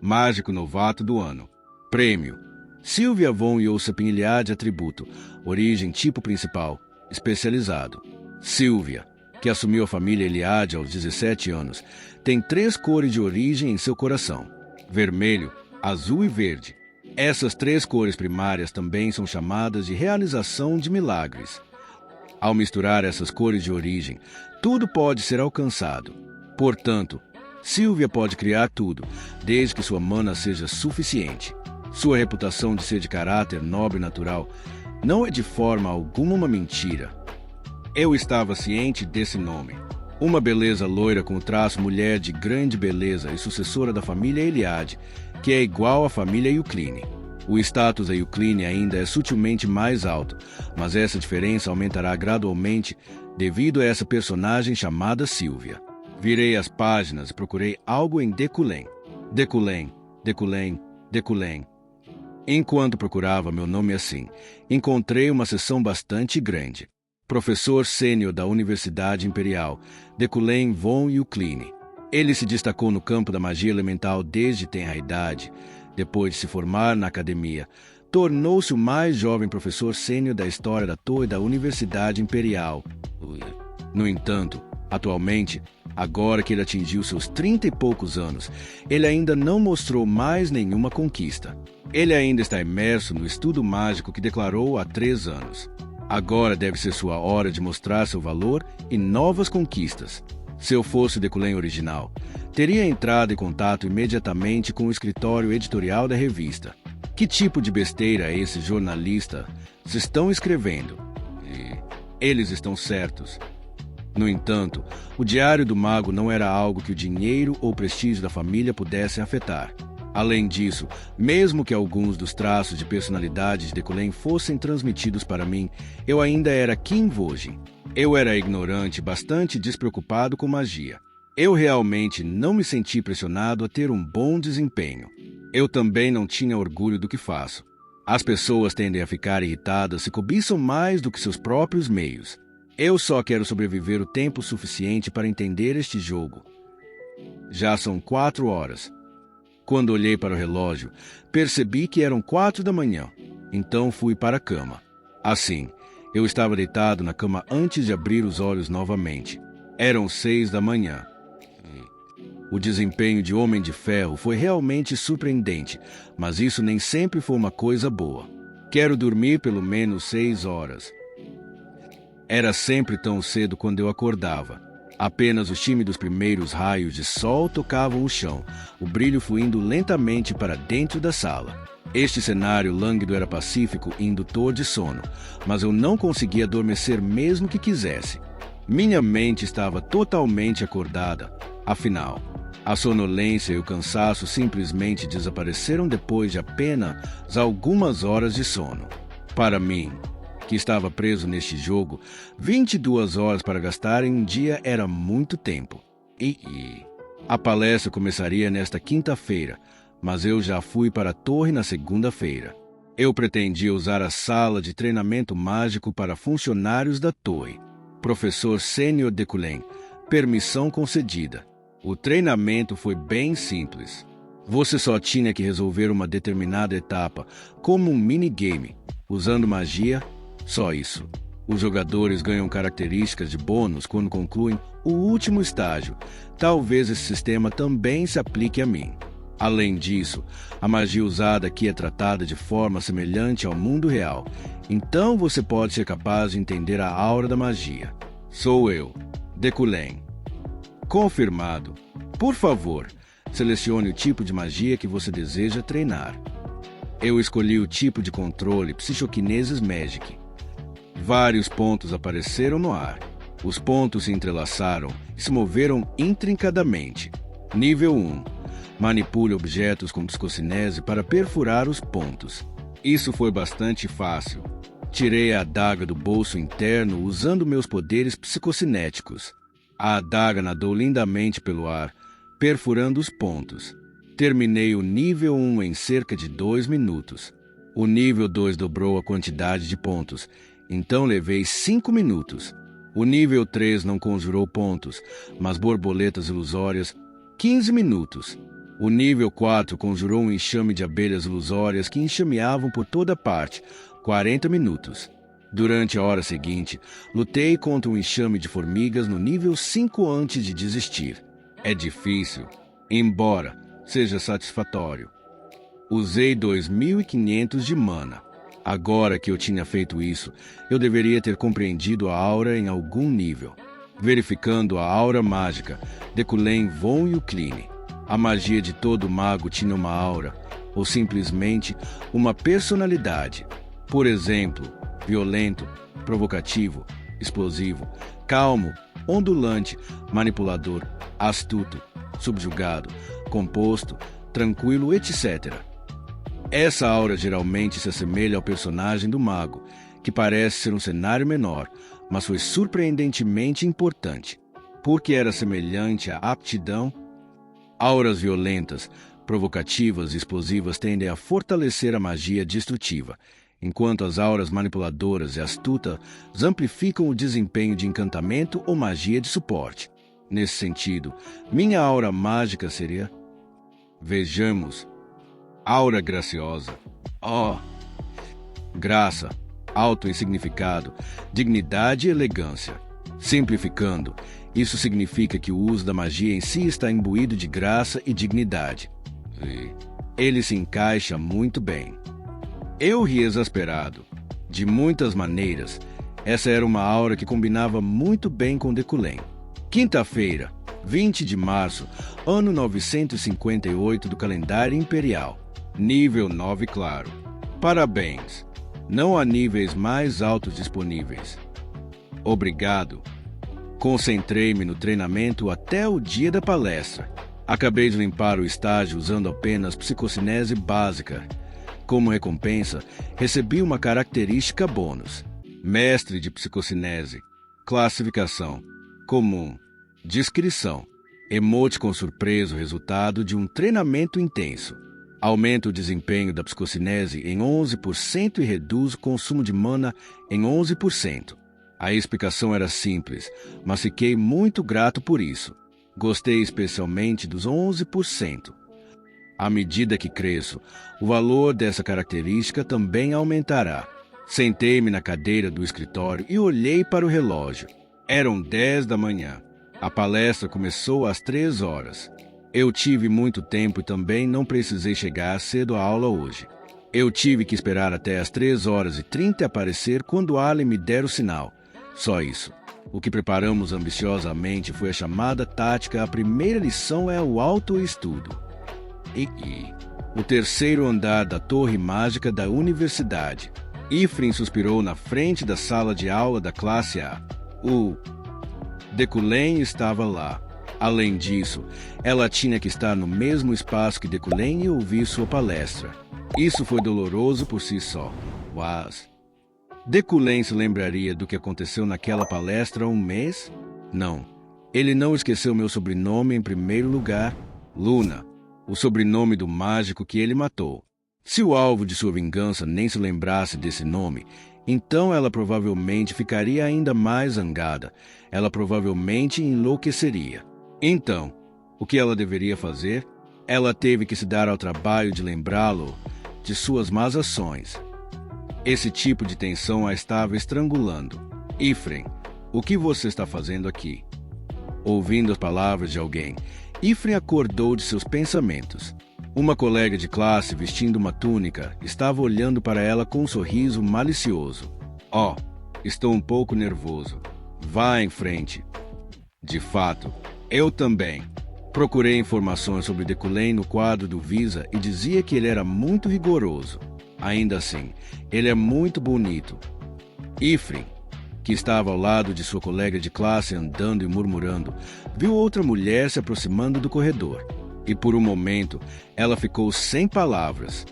Mágico novato do ano. Prêmio. Sylvia von Yossepiniliade atributo. Origem tipo principal. Especializado. Sylvia, que assumiu a família Eliade aos 17 anos, tem 3 cores de origem em seu coração. Vermelho, azul e verde. Essas 3 cores primárias também são chamadas de realização de milagres. Ao misturar essas cores de origem, tudo pode ser alcançado. Portanto, Sylvia pode criar tudo, desde que sua mana seja suficiente. Sua reputação de ser de caráter nobre e natural não é de forma alguma uma mentira. Eu estava ciente desse nome. Uma beleza loira com o traço mulher de grande beleza e sucessora da família Eliade, que é igual à família Yucline. O status da Yucline ainda é sutilmente mais alto, mas essa diferença aumentará gradualmente devido a essa personagem chamada Sylvia. Virei as páginas e procurei algo em Decullen. Decullen, Decullen, Decullen. Enquanto procurava meu nome assim, encontrei uma seção bastante grande. Professor sênior da Universidade Imperial, Decullen von Yucline. Ele se destacou no campo da magia elemental desde tenra idade. Depois de se formar na academia, tornou-se o mais jovem professor sênior da história da torre da Universidade Imperial. No entanto, Atualmente, agora que ele atingiu seus 30 e poucos anos, ele ainda não mostrou mais nenhuma conquista. Ele ainda está imerso no estudo mágico que declarou há 3 anos. Agora deve ser sua hora de mostrar seu valor e novas conquistas. Se eu fosse Deculem original, teria entrado em contato imediatamente com o escritório editorial da revista. Que tipo de besteira esses jornalistas estão escrevendo? E eles estão certos. No entanto, o Diário do Mago não era algo que o dinheiro ou o prestígio da família pudessem afetar. Além disso, mesmo que alguns dos traços de personalidade de Deculem fossem transmitidos para mim, eu ainda era Kim Vogin. Eu era ignorante, bastante despreocupado com magia. Eu realmente não me senti pressionado a ter um bom desempenho. Eu também não tinha orgulho do que faço. As pessoas tendem a ficar irritadas se cobiçam mais do que seus próprios meios. Eu só quero sobreviver o tempo suficiente para entender este jogo. Já são 4 horas. Quando olhei para o relógio, percebi que eram 4 da manhã. Então fui para a cama. Assim, eu estava deitado na cama antes de abrir os olhos novamente. Eram 6 da manhã. O desempenho de Homem de Ferro foi realmente surpreendente, mas isso nem sempre foi uma coisa boa. Quero dormir pelo menos 6 horas. Era sempre tão cedo quando eu acordava. Apenas os tímidos primeiros raios de sol tocavam o chão, o brilho fluindo lentamente para dentro da sala. Este cenário lânguido era pacífico e indutor de sono, mas eu não conseguia adormecer mesmo que quisesse. Minha mente estava totalmente acordada. Afinal, a sonolência e o cansaço simplesmente desapareceram depois de apenas algumas horas de sono. Para mim, que estava preso neste jogo, 22 horas para gastar em um dia era muito tempo. A palestra começaria nesta quinta-feira, mas eu já fui para a torre na segunda-feira. Eu pretendia usar a sala de treinamento mágico para funcionários da torre. Professor Sênior Deculem, permissão concedida. O treinamento foi bem simples. Você só tinha que resolver uma determinada etapa, como um minigame, usando magia. Só isso. Os jogadores ganham características de bônus quando concluem o último estágio. Talvez esse sistema também se aplique a mim. Além disso, a magia usada aqui é tratada de forma semelhante ao mundo real. Então você pode ser capaz de entender a aura da magia. Sou eu, Deculem. Confirmado. Por favor, selecione o tipo de magia que você deseja treinar. Eu escolhi o tipo de controle Psychokinesis Magic. Vários pontos apareceram no ar. Os pontos se entrelaçaram e se moveram intrincadamente. Nível 1. Manipule objetos com psicocinese para perfurar os pontos. Isso foi bastante fácil. Tirei a adaga do bolso interno usando meus poderes psicocinéticos. A adaga nadou lindamente pelo ar, perfurando os pontos. Terminei o nível 1 em cerca de 2 minutos. O nível 2 dobrou a quantidade de pontos, então levei 5 minutos. O nível 3 não conjurou pontos, mas borboletas ilusórias, 15 minutos. O nível 4 conjurou um enxame de abelhas ilusórias que enxameavam por toda parte, 40 minutos. Durante a hora seguinte, lutei contra um enxame de formigas no nível 5 antes de desistir. É difícil, embora seja satisfatório. Usei 2.500 de mana. Agora que eu tinha feito isso, eu deveria ter compreendido a aura em algum nível. Verificando a aura mágica, Deculem von Yucline. A magia de todo mago tinha uma aura, ou simplesmente uma personalidade. Por exemplo, violento, provocativo, explosivo, calmo, ondulante, manipulador, astuto, subjugado, composto, tranquilo, etc. Essa aura geralmente se assemelha ao personagem do mago, que parece ser um cenário menor, mas foi surpreendentemente importante, porque era semelhante à aptidão. Auras violentas, provocativas e explosivas tendem a fortalecer a magia destrutiva, enquanto as auras manipuladoras e astutas amplificam o desempenho de encantamento ou magia de suporte. Nesse sentido, minha aura mágica seria... Vejamos. Aura graciosa. Graça, alto em significado, dignidade e elegância. Simplificando, isso significa que o uso da magia em si está imbuído de graça e dignidade. E ele se encaixa muito bem. Eu ri exasperado. De muitas maneiras, essa era uma aura que combinava muito bem com Deculém. Quinta-feira, 20 de março, ano 958 do calendário imperial. Nível 9 claro. Parabéns. Não há níveis mais altos disponíveis. Obrigado. Concentrei-me no treinamento até o dia da palestra. Acabei de limpar o estágio usando apenas psicocinese básica. Como recompensa, recebi uma característica bônus. Mestre de psicocinese. Classificação. Comum. Descrição. Emoticon surpreso resultado de um treinamento intenso. Aumenta o desempenho da psicocinese em 11% e reduz o consumo de mana em 11%. A explicação era simples, mas fiquei muito grato por isso. Gostei especialmente dos 11%. À medida que cresço, o valor dessa característica também aumentará. Sentei-me na cadeira do escritório e olhei para o relógio. Eram 10 da manhã. A palestra começou às 3 horas. Eu tive muito tempo e também não precisei chegar cedo à aula hoje. Eu tive que esperar até às 3h30 aparecer quando Allen me der o sinal. Só isso. O que preparamos ambiciosamente foi a chamada tática. A primeira lição é o autoestudo. O terceiro andar da torre mágica da universidade. Ifrin suspirou na frente da sala de aula da classe A. O Deculém estava lá. Além disso, ela tinha que estar no mesmo espaço que Deculém e ouvir sua palestra. Isso foi doloroso por si só. Mas Deculém se lembraria do que aconteceu naquela palestra há um mês? Não. Ele não esqueceu meu sobrenome em primeiro lugar, Luna, o sobrenome do mágico que ele matou. Se o alvo de sua vingança nem se lembrasse desse nome, então ela provavelmente ficaria ainda mais zangada. Ela provavelmente enlouqueceria. Então, o que ela deveria fazer? Ela teve que se dar ao trabalho de lembrá-lo de suas más ações. Esse tipo de tensão a estava estrangulando. Ifrin, o que você está fazendo aqui? Ouvindo as palavras de alguém, Ifrin acordou de seus pensamentos. Uma colega de classe vestindo uma túnica estava olhando para ela com um sorriso malicioso. Oh, estou um pouco nervoso. Vá em frente. De fato, eu também. Procurei informações sobre Deculém no quadro do Visa e dizia que ele era muito rigoroso. Ainda assim, ele é muito bonito. Ifrin, que estava ao lado de sua colega de classe andando e murmurando, viu outra mulher se aproximando do corredor. E por um momento, ela ficou sem palavras.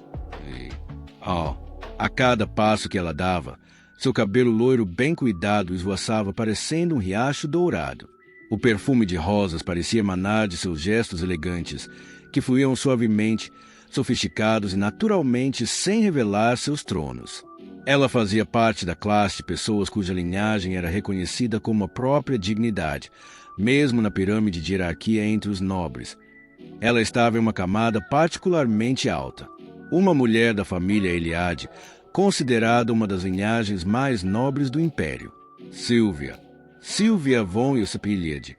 A cada passo que ela dava, seu cabelo loiro bem cuidado esvoaçava parecendo um riacho dourado. O perfume de rosas parecia emanar de seus gestos elegantes, que fluíam suavemente, sofisticados e naturalmente sem revelar seus tronos. Ela fazia parte da classe de pessoas cuja linhagem era reconhecida como a própria dignidade, mesmo na pirâmide de hierarquia entre os nobres. Ela estava em uma camada particularmente alta. Uma mulher da família Eliade, considerada uma das linhagens mais nobres do Império. Sylvia von Eusapiliade.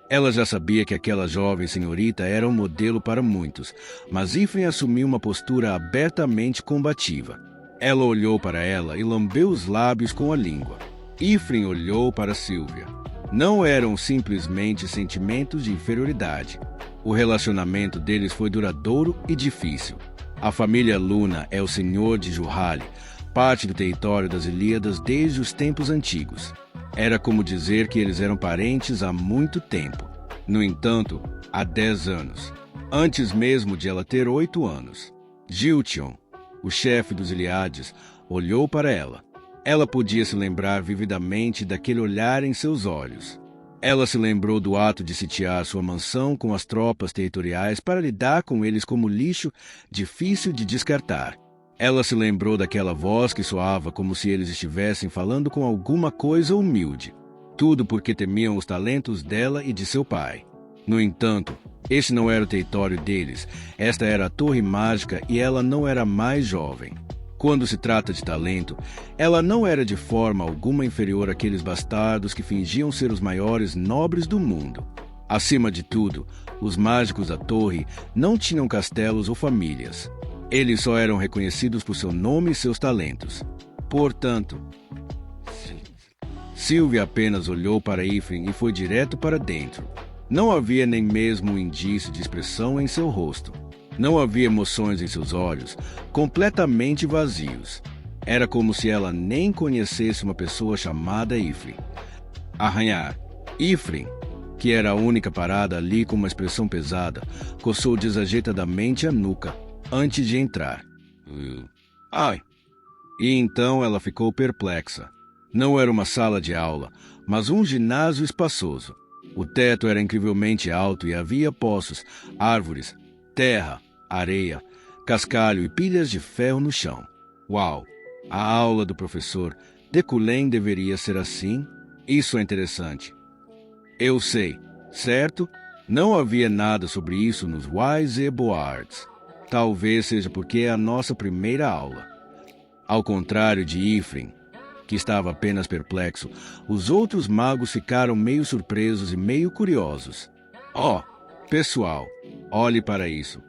Ela já sabia que aquela jovem senhorita era um modelo para muitos, mas Ifrin assumiu uma postura abertamente combativa. Ela olhou para ela e lambeu os lábios com a língua. Ifrin olhou para Sylvia. Não eram simplesmente sentimentos de inferioridade. O relacionamento deles foi duradouro e difícil. A família Luna é o senhor de Juhali, parte do território das Ilíadas desde os tempos antigos. Era como dizer que eles eram parentes há muito tempo. No entanto, há 10 anos. Antes mesmo de ela ter 8 anos. Giltion, o chefe dos Iliades, olhou para ela. Ela podia se lembrar vividamente daquele olhar em seus olhos. Ela se lembrou do ato de sitiar sua mansão com as tropas territoriais para lidar com eles como lixo difícil de descartar. Ela se lembrou daquela voz que soava como se eles estivessem falando com alguma coisa humilde. Tudo porque temiam os talentos dela e de seu pai. No entanto, este não era o território deles. Esta era a Torre Mágica e ela não era mais jovem. Quando se trata de talento, ela não era de forma alguma inferior àqueles bastardos que fingiam ser os maiores nobres do mundo. Acima de tudo, os mágicos da torre não tinham castelos ou famílias. Eles só eram reconhecidos por seu nome e seus talentos. Portanto, Sylvia apenas olhou para Ifrin e foi direto para dentro. Não havia nem mesmo um indício de expressão em seu rosto. Não havia emoções em seus olhos, completamente vazios. Era como se ela nem conhecesse uma pessoa chamada Ifrin. Arranhar. Ifrin, que era a única parada ali com uma expressão pesada, coçou desajeitadamente a nuca antes de entrar. Ai! E então ela ficou perplexa. Não era uma sala de aula, mas um ginásio espaçoso. O teto era incrivelmente alto e havia poços, árvores, terra, areia, cascalho e pilhas de ferro no chão. Uau! A aula do professor Decullen deveria ser assim? Isso é interessante. Eu sei, certo? Não havia nada sobre isso nos Wise Boards. Talvez seja porque é a nossa primeira aula. Ao contrário de Ifrin, que estava apenas perplexo, os outros magos ficaram meio surpresos e meio curiosos. Pessoal, olhe para isso.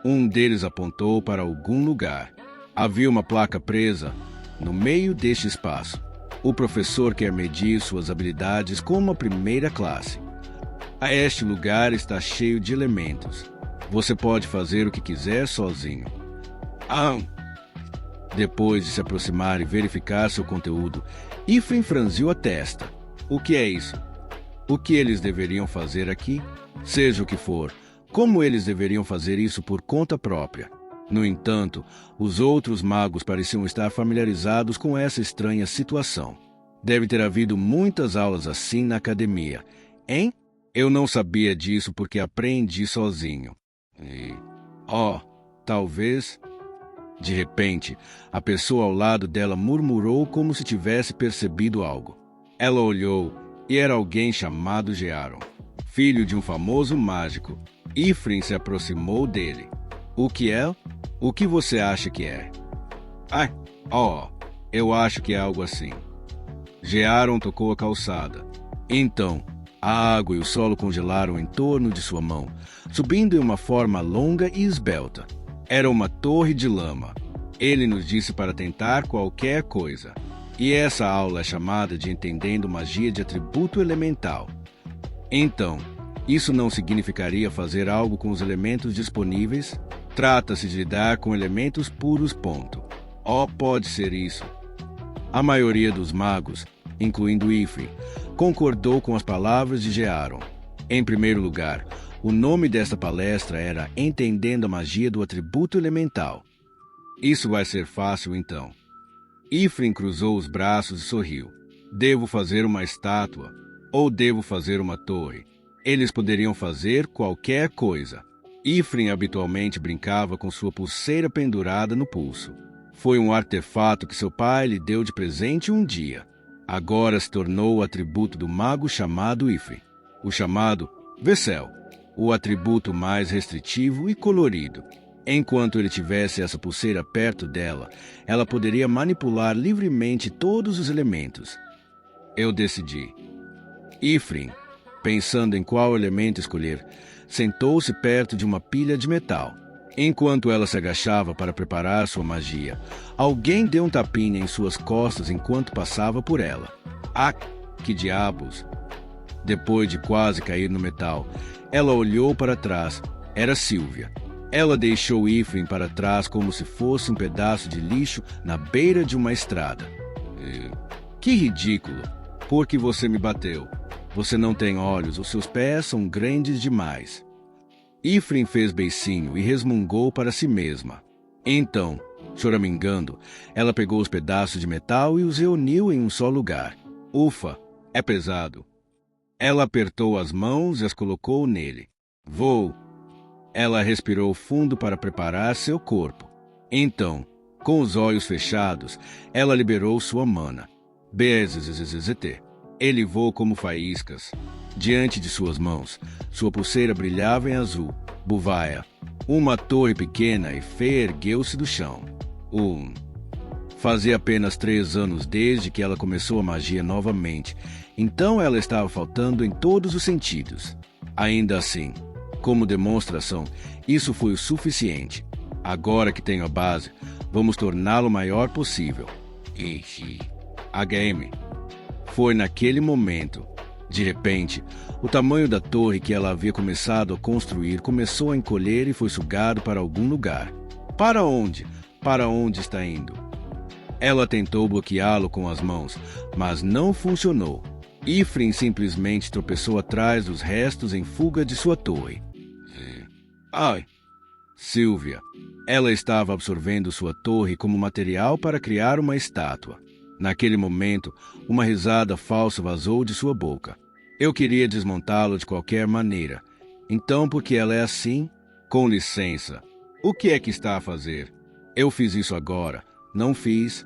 Um deles apontou para algum lugar. Havia uma placa presa no meio deste espaço. O professor quer medir suas habilidades como a primeira classe. Este lugar está cheio de elementos. Você pode fazer o que quiser sozinho. Depois de se aproximar e verificar seu conteúdo, Ifrin franziu a testa. O que é isso? O que eles deveriam fazer aqui? Seja o que for, como eles deveriam fazer isso por conta própria? No entanto, os outros magos pareciam estar familiarizados com essa estranha situação. Deve ter havido muitas aulas assim na academia, hein? Eu não sabia disso porque aprendi sozinho. Talvez... De repente, a pessoa ao lado dela murmurou como se tivesse percebido algo. Ela olhou e era alguém chamado Gearon, filho de um famoso mágico. Ifrin se aproximou dele. O que é? O que você acha que é? Eu acho que é algo assim. Gearon tocou a calçada. Então, a água e o solo congelaram em torno de sua mão, subindo em uma forma longa e esbelta. Era uma torre de lama. Ele nos disse para tentar qualquer coisa. E essa aula é chamada de Entendendo Magia de Atributo Elemental. Então, isso não significaria fazer algo com os elementos disponíveis? Trata-se de lidar com elementos puros, ponto. Pode ser isso. A maioria dos magos, incluindo Ifrin, concordou com as palavras de Gearon. Em primeiro lugar, o nome desta palestra era Entendendo a Magia do Atributo Elemental. Isso vai ser fácil, então. Ifrin cruzou os braços e sorriu. Devo fazer uma estátua ou devo fazer uma torre? Eles poderiam fazer qualquer coisa. Ifrin habitualmente brincava com sua pulseira pendurada no pulso. Foi um artefato que seu pai lhe deu de presente um dia. Agora se tornou o atributo do mago chamado Ifrin, o chamado Vessel, o atributo mais restritivo e colorido. Enquanto ele tivesse essa pulseira perto dela, ela poderia manipular livremente todos os elementos. Eu decidi. Ifrin, pensando em qual elemento escolher, sentou-se perto de uma pilha de metal. Enquanto ela se agachava para preparar sua magia, alguém deu um tapinha em suas costas enquanto passava por ela. Que diabos! Depois de quase cair no metal, ela olhou para trás. Era Sylvia. Ela deixou Ifrin para trás como se fosse um pedaço de lixo na beira de uma estrada. Que ridículo! Por que você me bateu? Você não tem olhos, os seus pés são grandes demais. Ifrin fez beicinho e resmungou para si mesma. Então, choramingando, ela pegou os pedaços de metal e os reuniu em um só lugar. Ufa, é pesado. Ela apertou as mãos e as colocou nele. Vou. Ela respirou fundo para preparar seu corpo. Então, com os olhos fechados, ela liberou sua mana. BZZZT. Ele voou como faíscas. Diante de suas mãos, sua pulseira brilhava em azul. Buvaia. Uma torre pequena e feia ergueu-se do chão. Fazia apenas 3 anos desde que ela começou a magia novamente, então ela estava faltando em todos os sentidos. Ainda assim, como demonstração, isso foi o suficiente. Agora que tenho a base, vamos torná-lo o maior possível. HM. Foi naquele momento. De repente, o tamanho da torre que ela havia começado a construir começou a encolher e foi sugado para algum lugar. Para onde? Para onde está indo? Ela tentou bloqueá-lo com as mãos, mas não funcionou. Ifrin simplesmente tropeçou atrás dos restos em fuga de sua torre. Ai! Sylvia. Ela estava absorvendo sua torre como material para criar uma estátua. Naquele momento, uma risada falsa vazou de sua boca. Eu queria desmontá-lo de qualquer maneira. Então, porque ela é assim? Com licença. O que é que está a fazer? Eu fiz isso agora. Não fiz.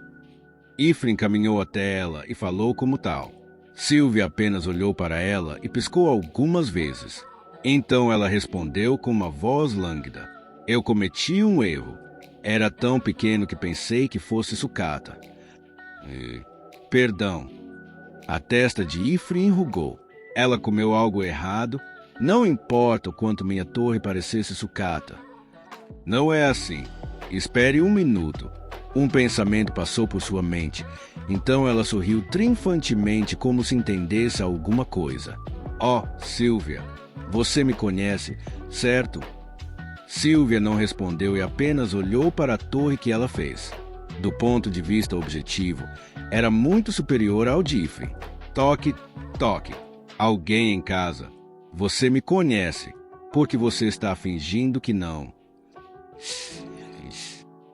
Ifrin caminhou até ela e falou como tal. Sylvia apenas olhou para ela e piscou algumas vezes. Então ela respondeu com uma voz lânguida. Eu cometi um erro. Era tão pequeno que pensei que fosse sucata. Perdão. A testa de Ifrin enrugou. Ela comeu algo errado. Não importa o quanto minha torre parecesse sucata. Não é assim. Espere um minuto. Um pensamento passou por sua mente. Então ela sorriu triunfantemente como se entendesse alguma coisa. Oh, Sylvia, você me conhece, certo? Sylvia não respondeu e apenas olhou para a torre que ela fez. Do ponto de vista objetivo, era muito superior ao de Ifrin. Toque, toque. Alguém em casa. Você me conhece. Porque você está fingindo que não.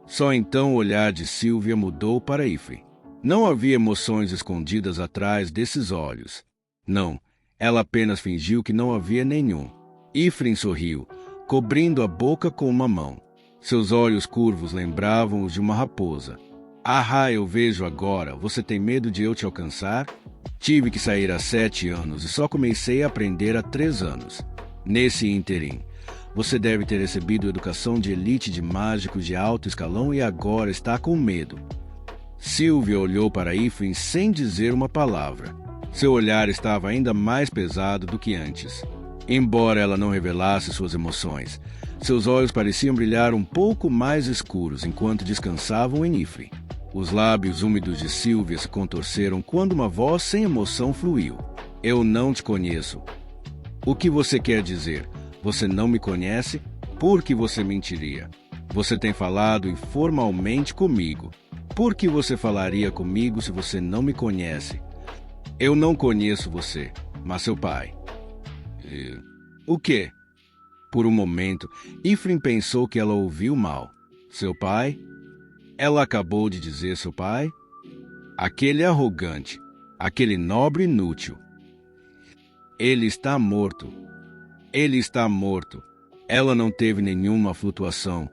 Só então o olhar de Sylvia mudou para Ifrin. Não havia emoções escondidas atrás desses olhos. Não, ela apenas fingiu que não havia nenhum. Ifrin sorriu, cobrindo a boca com uma mão. Seus olhos curvos lembravam os de uma raposa. Ah, eu vejo agora. Você tem medo de eu te alcançar? Tive que sair há 7 anos e só comecei a aprender há 3 anos. Nesse ínterim, você deve ter recebido educação de elite de mágicos de alto escalão e agora está com medo. Sylvia olhou para Ifrin sem dizer uma palavra. Seu olhar estava ainda mais pesado do que antes. Embora ela não revelasse suas emoções, seus olhos pareciam brilhar um pouco mais escuros enquanto descansavam em Ifrin. Os lábios úmidos de Sylvia se contorceram quando uma voz sem emoção fluiu. Eu não te conheço. O que você quer dizer? Você não me conhece? Por que você mentiria? Você tem falado informalmente comigo. Por que você falaria comigo se você não me conhece? Eu não conheço você, mas seu pai. O quê? Por um momento, Ifrin pensou que ela ouviu mal. Seu pai? Ela acabou de dizer seu pai? Aquele arrogante, aquele nobre inútil. Ele está morto. Ele está morto. Ela não teve nenhuma flutuação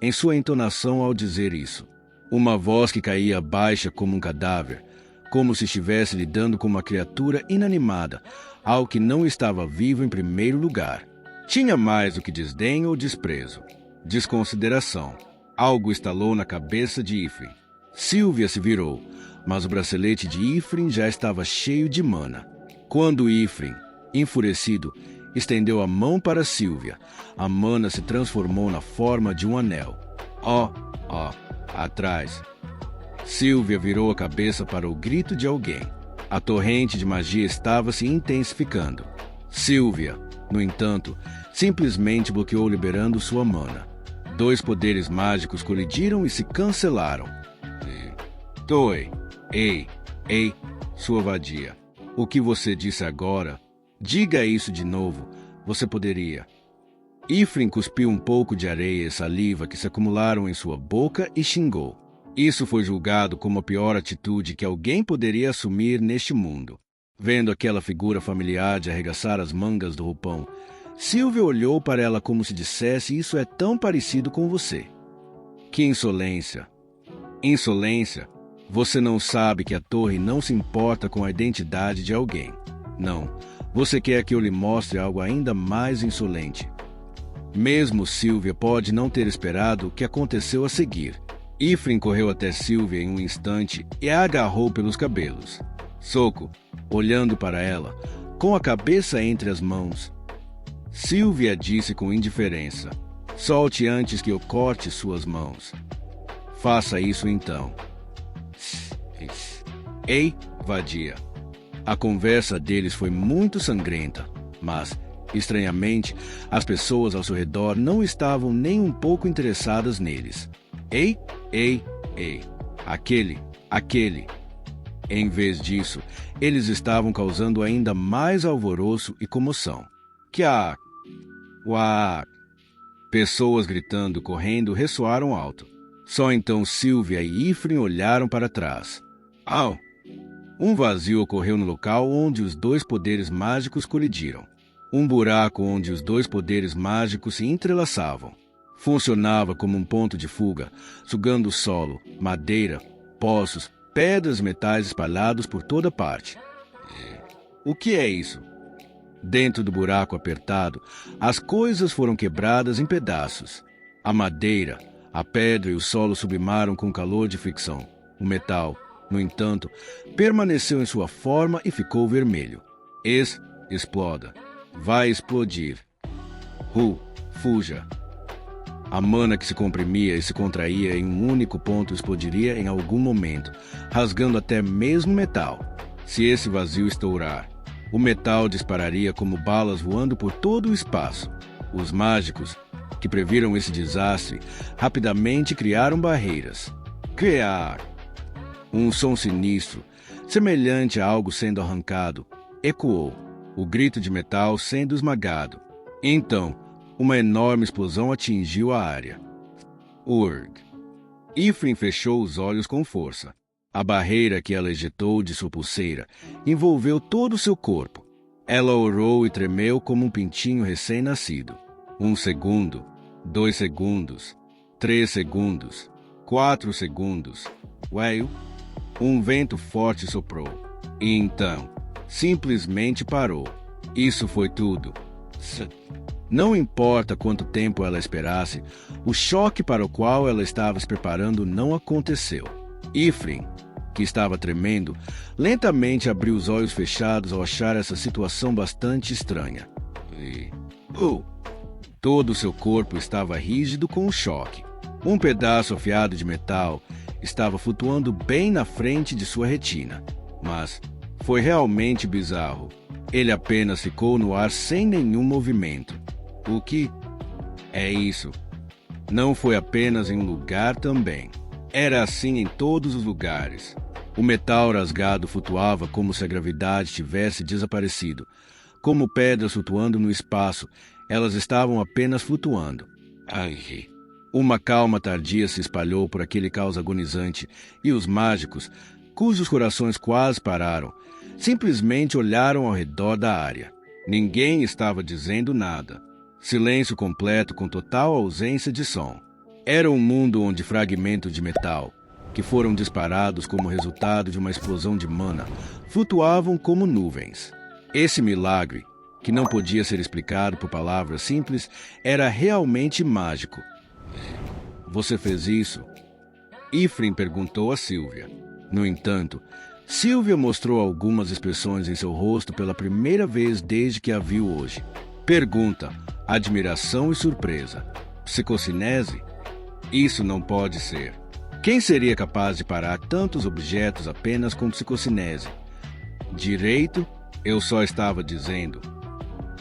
em sua entonação ao dizer isso. Uma voz que caía baixa como um cadáver, como se estivesse lidando com uma criatura inanimada, algo que não estava vivo em primeiro lugar. Tinha mais do que desdém ou desprezo. Desconsideração. Algo estalou na cabeça de Ifrin. Sylvia se virou, mas o bracelete de Ifrin já estava cheio de mana. Quando Ifrin, enfurecido, estendeu a mão para Sylvia, a mana se transformou na forma de um anel. Atrás. Sylvia virou a cabeça para o grito de alguém. A torrente de magia estava se intensificando. Sylvia, no entanto, simplesmente bloqueou liberando sua mana. 2 poderes mágicos colidiram e se cancelaram. Toi, ei, sua vadia. O que você disse agora? Diga isso de novo. Você poderia. Ifrin cuspiu um pouco de areia e saliva que se acumularam em sua boca e xingou. Isso foi julgado como a pior atitude que alguém poderia assumir neste mundo. Vendo aquela figura familiar de arregaçar as mangas do roupão, Sylvia olhou para ela como se dissesse: isso é tão parecido com você. Que insolência! Insolência! Você não sabe que a torre não se importa com a identidade de alguém. Não, você quer que eu lhe mostre algo ainda mais insolente. Mesmo Sylvia pode não ter esperado o que aconteceu a seguir. Ifrin correu até Sylvia em um instante e a agarrou pelos cabelos. Soco, olhando para ela, com a cabeça entre as mãos. Sylvia disse com indiferença: "Solte antes que eu corte suas mãos." "Faça isso então." "Ei, vadia." A conversa deles foi muito sangrenta, mas, estranhamente, as pessoas ao seu redor não estavam nem um pouco interessadas neles. Ei, ei, ei. Aquele. Em vez disso, eles estavam causando ainda mais alvoroço e comoção. Quiá! Uá! Pessoas gritando, correndo, ressoaram alto. Só então Sylvia e Ifrin olharam para trás. Au! Um vazio ocorreu no local onde os dois poderes mágicos colidiram. Um buraco onde os dois poderes mágicos se entrelaçavam. Funcionava como um ponto de fuga, sugando solo, madeira, poços, pedras e metais espalhados por toda parte. O que é isso? Dentro do buraco apertado, as coisas foram quebradas em pedaços. A madeira, a pedra e o solo sublimaram com calor de fricção. O metal, no entanto, permaneceu em sua forma e ficou vermelho. Exploda. Vai explodir. Fuja. A mana que se comprimia e se contraía em um único ponto explodiria em algum momento, rasgando até mesmo metal. Se esse vazio estourar, o metal dispararia como balas voando por todo o espaço. Os mágicos, que previram esse desastre, rapidamente criaram barreiras. Um som sinistro, semelhante a algo sendo arrancado, ecoou, o grito de metal sendo esmagado. Então, uma enorme explosão atingiu a área. Urg! Ifrin fechou os olhos com força. A barreira que ela ejetou de sua pulseira envolveu todo o seu corpo. Ela orou e tremeu como um pintinho recém-nascido. 1 segundo, 2 segundos, 3 segundos, 4 segundos. Ué, um vento forte soprou. E então, simplesmente parou. Isso foi tudo. Não importa quanto tempo ela esperasse, o choque para o qual ela estava se preparando não aconteceu. Ifrin, que estava tremendo, lentamente abriu os olhos fechados ao achar essa situação bastante estranha. Todo o seu corpo estava rígido com o choque. Um pedaço afiado de metal estava flutuando bem na frente de sua retina. Mas foi realmente bizarro. Ele apenas ficou no ar sem nenhum movimento. O que é isso? Não foi apenas em um lugar também. Era assim em todos os lugares. O metal rasgado flutuava como se a gravidade tivesse desaparecido. Como pedras flutuando no espaço, elas estavam apenas flutuando. Uma calma tardia se espalhou por aquele caos agonizante, e os mágicos, cujos corações quase pararam, simplesmente olharam ao redor da área. Ninguém estava dizendo nada. Silêncio completo com total ausência de som. Era um mundo onde fragmentos de metal, que foram disparados como resultado de uma explosão de mana, flutuavam como nuvens. Esse milagre, que não podia ser explicado por palavras simples, era realmente mágico. Você fez isso? Ifrin perguntou a Sylvia. No entanto, Sylvia mostrou algumas expressões em seu rosto pela primeira vez desde que a viu hoje. Pergunta, admiração e surpresa. Psicocinese? Isso não pode ser. Quem seria capaz de parar tantos objetos apenas com psicocinese? Direito, eu só estava dizendo.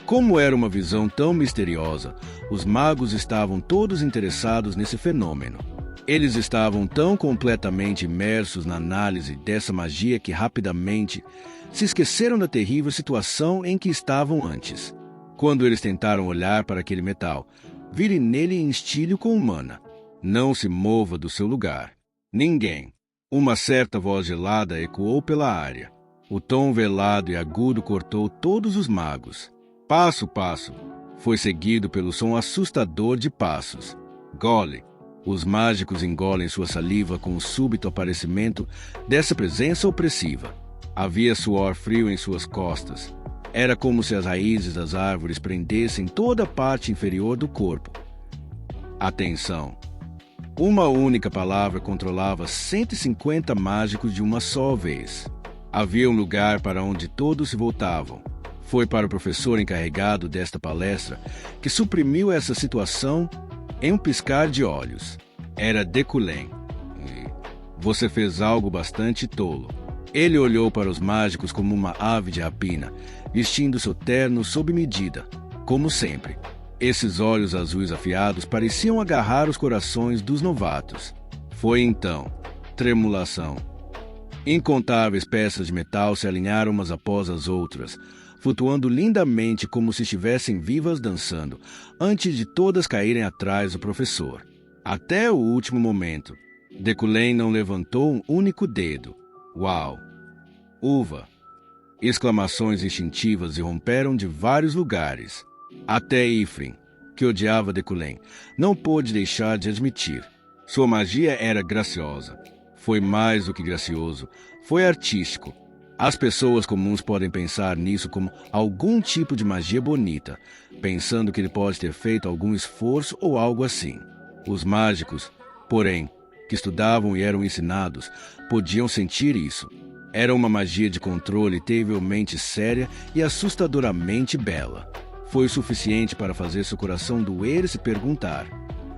Como era uma visão tão misteriosa, os magos estavam todos interessados nesse fenômeno. Eles estavam tão completamente imersos na análise dessa magia que rapidamente se esqueceram da terrível situação em que estavam antes. Quando eles tentaram olhar para aquele metal, virem nele instilho com mana. Não se mova do seu lugar. Ninguém. Uma certa voz gelada ecoou pela área. O tom velado e agudo cortou todos os magos. Passo, passo. Foi seguido pelo som assustador de passos. Gole. Os mágicos engolem sua saliva com o súbito aparecimento dessa presença opressiva. Havia suor frio em suas costas. Era como se as raízes das árvores prendessem toda a parte inferior do corpo. Atenção! Uma única palavra controlava 150 mágicos de uma só vez. Havia um lugar para onde todos se voltavam. Foi para o professor encarregado desta palestra que suprimiu essa situação em um piscar de olhos. Era Decullen. Você fez algo bastante tolo. Ele olhou para os mágicos como uma ave de rapina, vestindo seu terno sob medida, como sempre. Esses olhos azuis afiados pareciam agarrar os corações dos novatos. Foi então. Tremulação. Incontáveis peças de metal se alinharam umas após as outras, flutuando lindamente como se estivessem vivas dançando, antes de todas caírem atrás do professor. Até o último momento, Decullen não levantou um único dedo. Uau! Uva! Exclamações instintivas irromperam de vários lugares. Até Ifrin, que odiava Decullen, não pôde deixar de admitir. Sua magia era graciosa. Foi mais do que gracioso, foi artístico. As pessoas comuns podem pensar nisso como algum tipo de magia bonita, pensando que ele pode ter feito algum esforço ou algo assim. Os mágicos, porém, que estudavam e eram ensinados, podiam sentir isso. Era uma magia de controle terrivelmente séria e assustadoramente bela. Foi o suficiente para fazer seu coração doer e se perguntar: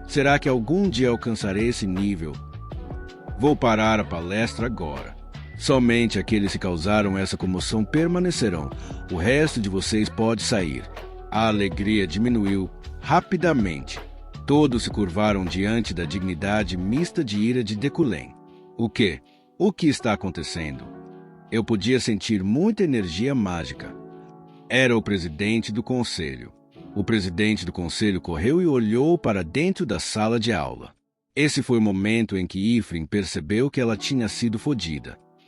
será que algum dia alcançarei esse nível? Vou parar a palestra agora. Somente aqueles que causaram essa comoção permanecerão. O resto de vocês pode sair. A alegria diminuiu rapidamente. Todos se curvaram diante da dignidade mista de ira de Decullen. O quê? O que está acontecendo? Eu podia sentir muita energia mágica. Era o presidente do conselho. O presidente do conselho correu e olhou para dentro da sala de aula. Esse foi o momento em que Ifrin percebeu que ela tinha sido fodida.